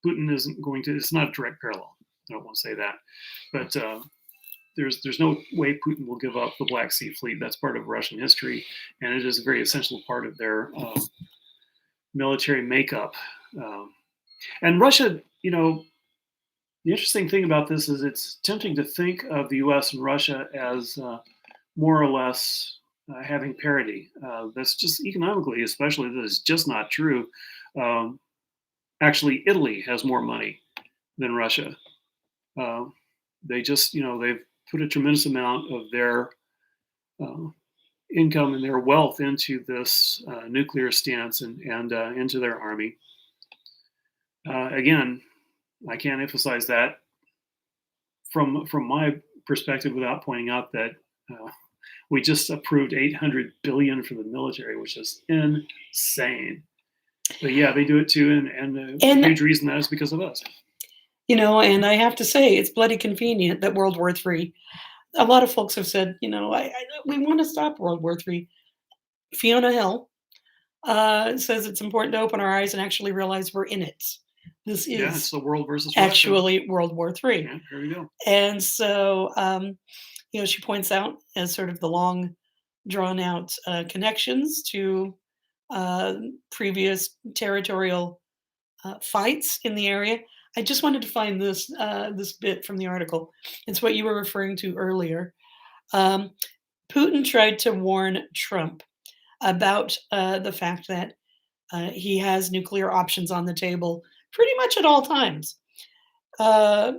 Putin isn't going to. It's not a direct parallel. I don't want to say that, but there's no way Putin will give up the Black Sea Fleet. That's part of Russian history, and it is a very essential part of their military makeup. And Russia, the interesting thing about this is it's tempting to think of the U.S. and Russia as more or less having parity. That's just economically, especially, that is just not true. Um, Actually, Italy has more money than Russia. Uh, they've put a tremendous amount of their uh, income and their wealth into this nuclear stance and into their army. Again, I can't emphasize that from my perspective without pointing out that uh, we just approved 800 billion for the military, which is insane. But yeah, they do it too, and a And huge reason that is because of us. and I have to say, it's bloody convenient that World War III. A lot of folks have said, we want to stop World War III. Fiona Hill says it's important to open our eyes and actually realize we're in it. This Yeah, it's is the world versus Russia. actually World War III. Yeah, here we go. And so, she points out as sort of the long, drawn out connections to previous territorial fights in the area. I just wanted to find this bit from the article. It's what you were referring to earlier. Um, Putin tried to warn Trump about the fact that he has nuclear options on the table pretty much at all times. Uh,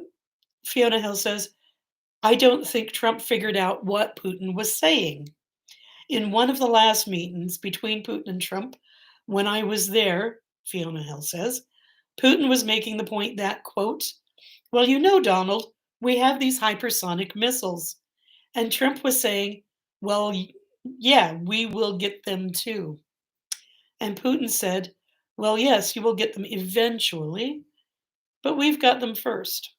Fiona Hill says, I don't think Trump figured out what Putin was saying. In one of the last meetings between Putin and Trump, when I was there, Fiona Hill says, Putin was making the point that, quote, well, Donald, we have these hypersonic missiles. And Trump was saying, well, yeah, we will get them too. And Putin said, Well, yes, you will get them eventually, but we've got them first.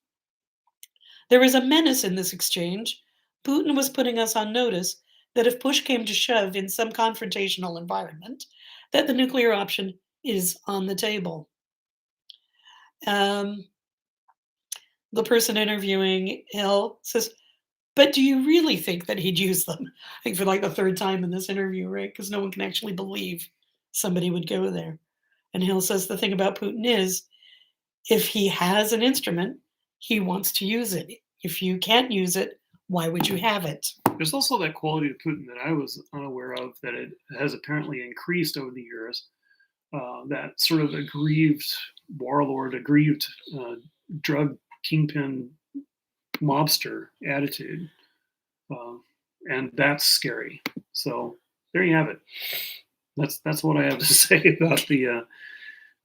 There is a menace in this exchange. Putin was putting us on notice that if push came to shove in some confrontational environment, that the nuclear option is on the table. Um, the person interviewing Hill says, "But do you really think that he'd use them?" I think for like the third time in this interview, right? Because no one can actually believe somebody would go there. And Hill says the thing about Putin is if he has an instrument, he wants to use it. If you can't use it, why would you have it? There's also that quality of Putin that I was unaware of that it has apparently increased over the years. That sort of aggrieved warlord, aggrieved drug kingpin mobster attitude, uh, and that's scary. So there you have it. That's what I have to say about the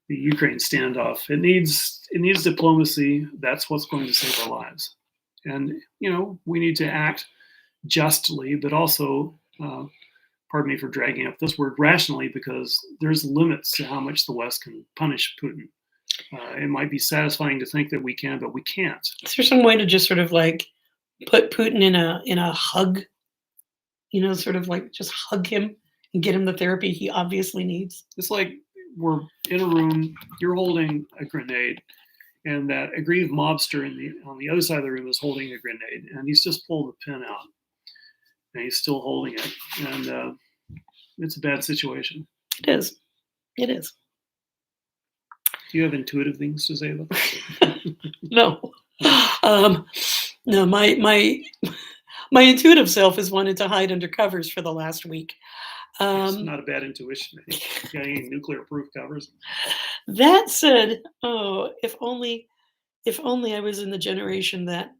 Ukraine standoff. It needs diplomacy. That's what's going to save our lives. And we need to act justly, but also, pardon me for dragging up this word, rationally, because there's limits to how much the West can punish Putin. It might be satisfying to think that we can, but we can't. Is there some way to just sort of like put Putin in a hug, sort of like just hug him and get him the therapy he obviously needs? It's like we're in a room, you're holding a grenade, and that aggrieved mobster on the other side of the room is holding a grenade, and he's just pulled the pin out, and he's still holding it, and it's a bad situation. It is. It is. Do you have intuitive things to say about that? No. Um, no, my intuitive self has wanted to hide under covers for the last week. It's Um, not a bad intuition. You got any nuclear-proof covers? that said, oh, if only I was in the generation that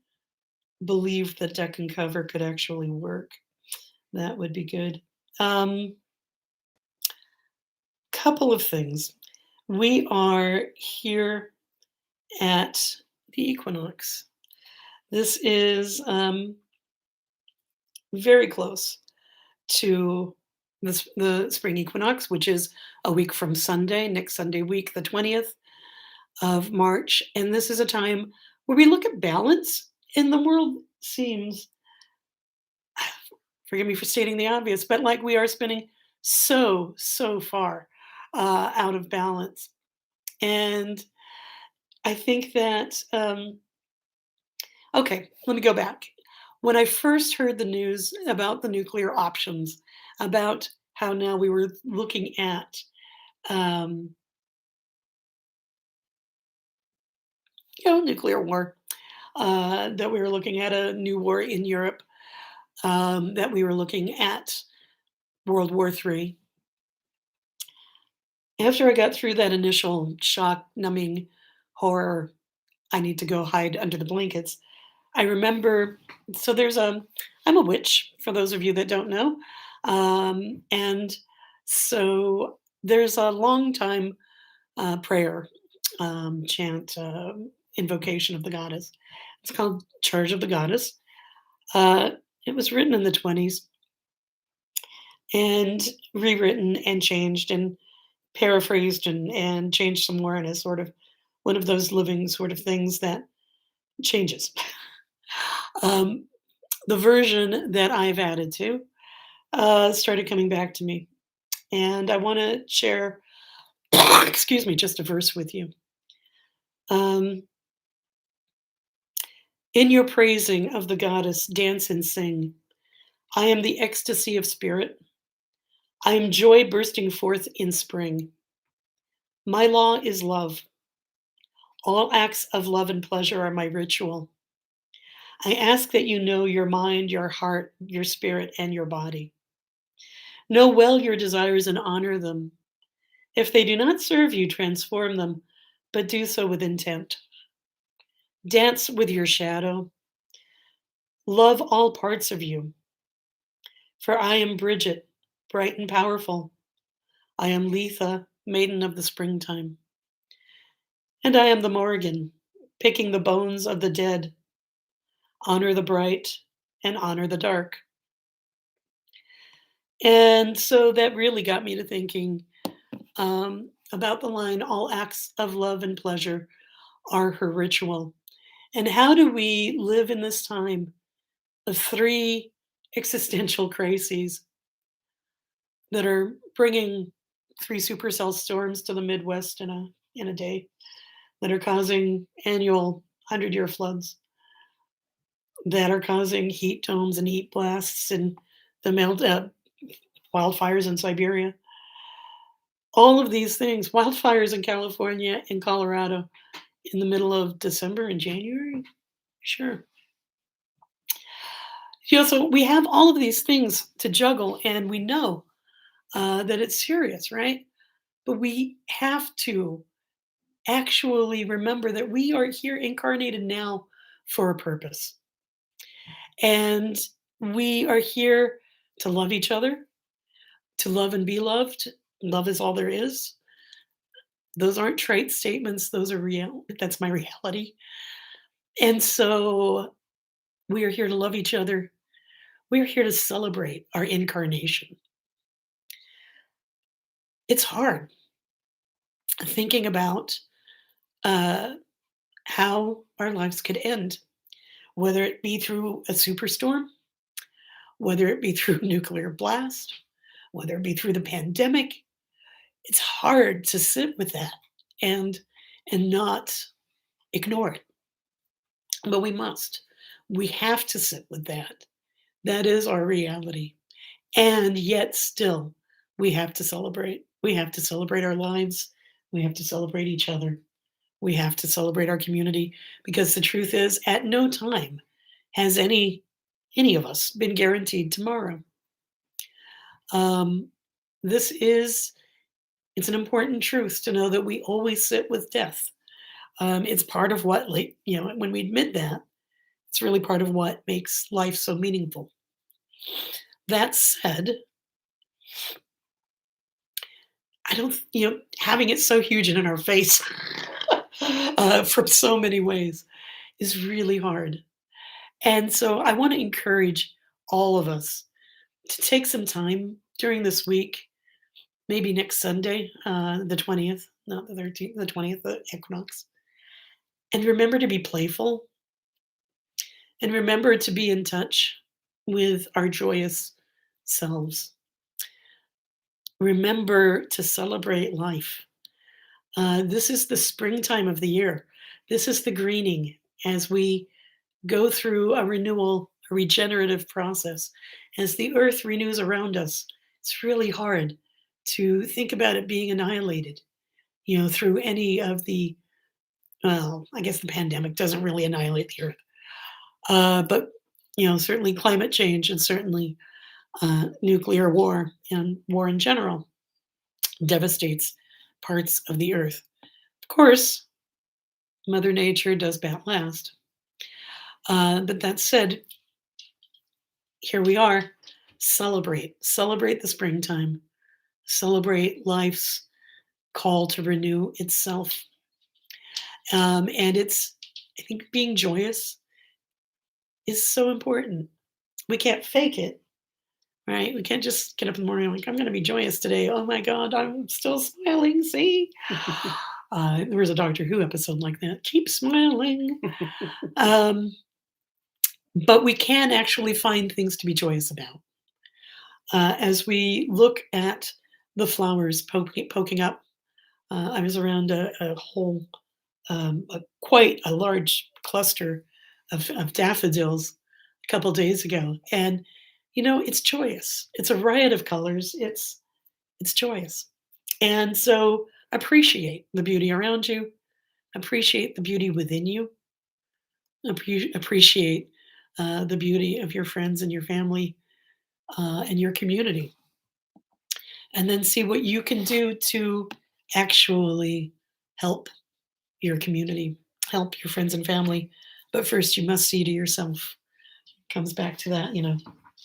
believed that deck and cover could actually work. That would be good. Um, couple of things. We are here at the equinox. This is very close to the spring equinox, which is a week from Sunday, next Sunday week, the 20th of March. And this is a time where we look at balance, and the world seems, forgive me for stating the obvious, but like we are spinning so far out of balance. And I think that, okay, let me go back. When I first heard the news about the nuclear options, about how now we were looking at um, nuclear war, that we were looking at a new war in Europe, that we were looking at World War III. After I got through that initial shock, numbing horror, I need to go hide under the blankets. I remember, so I'm a witch, for those of you that don't know. And so there's a long time prayer, chant, invocation of the goddess. It's called Charge of the Goddess. Uh, it was written in the 20s and rewritten and changed and paraphrased and changed some more, and is sort of one of those living sort of things that changes. um, the version that I've added to started coming back to me, and I want to share, excuse me, just a verse with you. Um, in your praising of the goddess, dance and sing. I am the ecstasy of spirit. I am joy bursting forth in spring. My law is love. All acts of love and pleasure are my ritual. I ask that you know your mind, your heart, your spirit, and your body. Know well your desires and honor them. If they do not serve you, transform them, but do so with intent. Dance with your shadow. Love all parts of you. For I am Bridget, bright and powerful. I am Letha, maiden of the springtime. And I am the Morrigan, picking the bones of the dead. Honor the bright and honor the dark. And so that really got me to thinking, about the line, all acts of love and pleasure are her ritual. And how do we live in this time of three existential crises that are bringing three supercell storms to the Midwest in a day, that are causing annual 100-year floods, that are causing heat domes and heat blasts and the wildfires in Siberia. All of these things, wildfires in California and Colorado in the middle of December and January. Sure. So we have all of these things to juggle, and we know that it's serious, right? But we have to actually remember that we are here incarnated now for a purpose. And we are here to love each other, to love and be loved. Love is all there is. Those aren't trite statements, those are real. That's my reality. And so we are here to love each other. We're here to celebrate our incarnation. It's hard thinking about uh, how our lives could end, whether it be through a superstorm, whether it be through nuclear blast, whether it be through the pandemic. It's hard to sit with that and not ignore it, but we must. We have to sit with that. That is our reality. And yet still, we have to celebrate. We have to celebrate our lives. We have to celebrate each other. We have to celebrate our community, because the truth is, at no time has any of us been guaranteed tomorrow. Um, this is it's an important truth to know that we always sit with death. It's part of what, like, when we admit that, it's really part of what makes life so meaningful. That said, I don't, having it so huge and in our face from so many ways is really hard. And so I want to encourage all of us to take some time during this week, maybe next Sunday, the 20th, not the 13th, the 20th, the equinox, and remember to be playful and remember to be in touch with our joyous selves. Remember to celebrate life. This is the springtime of the year. This is the greening as we go through a renewal, a regenerative process. As the earth renews around us, it's really hard to think about it being annihilated, through any of the, well, I guess the pandemic doesn't really annihilate the earth. But, certainly climate change and certainly nuclear war and war in general devastates parts of the earth. Of course, Mother Nature does bat last. But that said, here we are. Celebrate the springtime. Celebrate life's call to renew itself. And I think being joyous is so important. We can't fake it, right? We can't just get up in the morning like, I'm going to be joyous today. Oh my God, I'm still smiling. See? There was a Doctor Who episode like that. Keep smiling. But we can actually find things to be joyous about. As we look at the flowers poking up, I was around a whole, quite a large cluster of daffodils a couple days ago, and it's joyous. It's a riot of colors. It's joyous, and so appreciate the beauty around you. Appreciate the beauty within you. Appreciate the beauty of your friends and your family and your community, and then see what you can do to actually help your community, help your friends and family. But first, you must see to yourself. Comes back to that,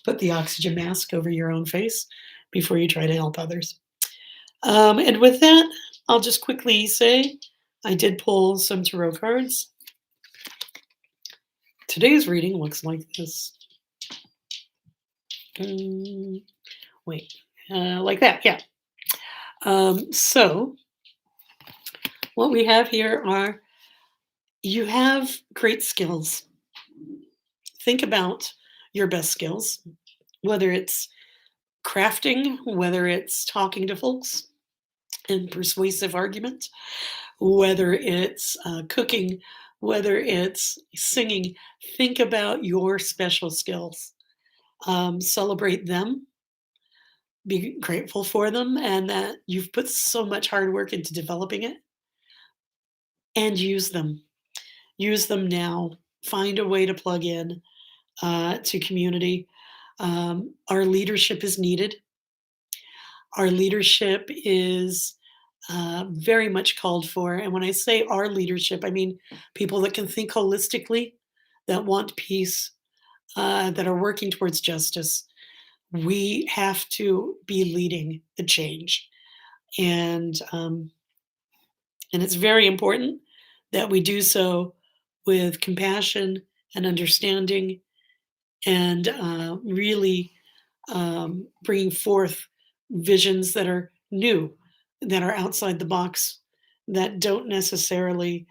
put the oxygen mask over your own face before you try to help others. And with that, I'll just quickly say I did pull some tarot cards. Today's reading looks like this. Wait, like that, yeah. So What we have here are you have great skills. Think about your best skills, whether it's crafting, whether it's talking to folks in persuasive argument, whether it's cooking, whether it's singing. Think about your special skills. Celebrate them, be grateful for them, and that you've put so much hard work into developing it, and use them. Use them now. Find a way to plug in to community. Our leadership is needed. Our leadership is very much called for. And when I say our leadership, I mean people that can think holistically, that want peace, that are working towards justice. We have to be leading the change. And, um, and it's very important that we do so with compassion and understanding and really bringing forth visions that are new, that are outside the box, that don't necessarily,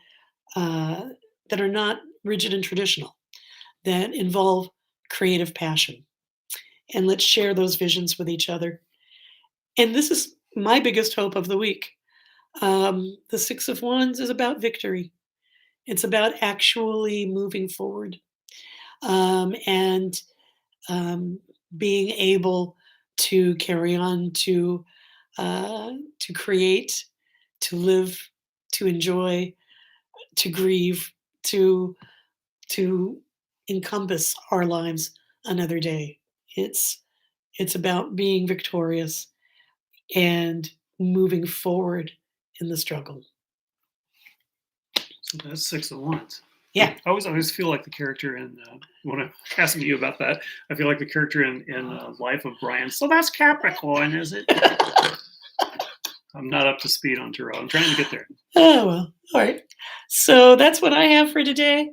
uh, that are not rigid and traditional, that involve creative passion. And let's share those visions with each other. And this is my biggest hope of the week. The Six of Wands is about victory. It's about actually moving forward and um, being able to carry on, to create, to live, to enjoy, to grieve, to to encompass our lives another day. It's it's about being victorious and moving forward in the struggle. So that's Six of Wands. Yeah. I always feel like the character in when I'm asking you about that. I feel like the character in Life of Brian. So that's Capricorn, is it? I'm not up to speed on tarot. I'm trying to get there. Oh well. All right. So that's what I have for today.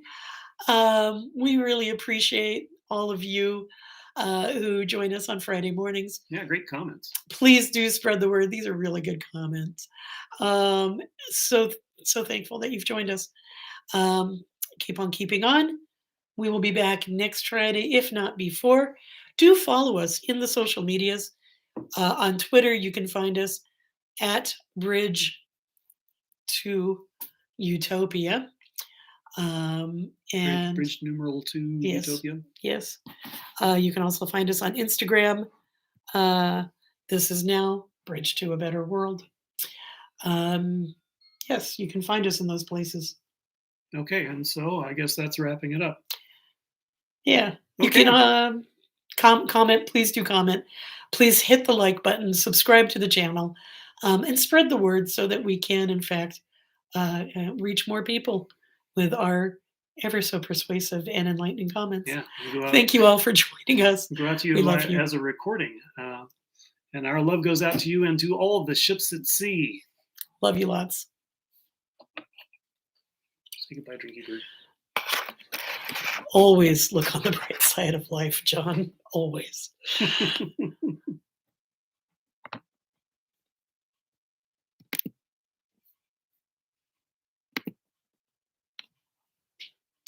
We really appreciate all of you who join us on Friday mornings. Yeah, great comments. Please do spread the word. These are really good comments. Um, so so thankful that you've joined us. Um, Keep on keeping on. We will be back next Friday, if not before. Do follow us in the social medias. On Twitter, you can find us at Bridge to Utopia. And Bridge numeral 2 yes, Utopia. yes. You can also find us on Instagram. This is now Bridge to a Better World. Yes, you can find us in those places. Okay, and so I guess that's wrapping it up. Yeah, you Okay. can comment. Please do comment. Please hit the like button, subscribe to the channel, and spread the word so that we can, in fact, reach more people with our ever so persuasive and enlightening comments. Yeah. Thank you all for joining us. Go out to We you love you. as a recording. And our love goes out to you and to all of the ships at sea. Love you lots. Say goodbye, Drinky Bird. Always look on the bright side of life, John. Always.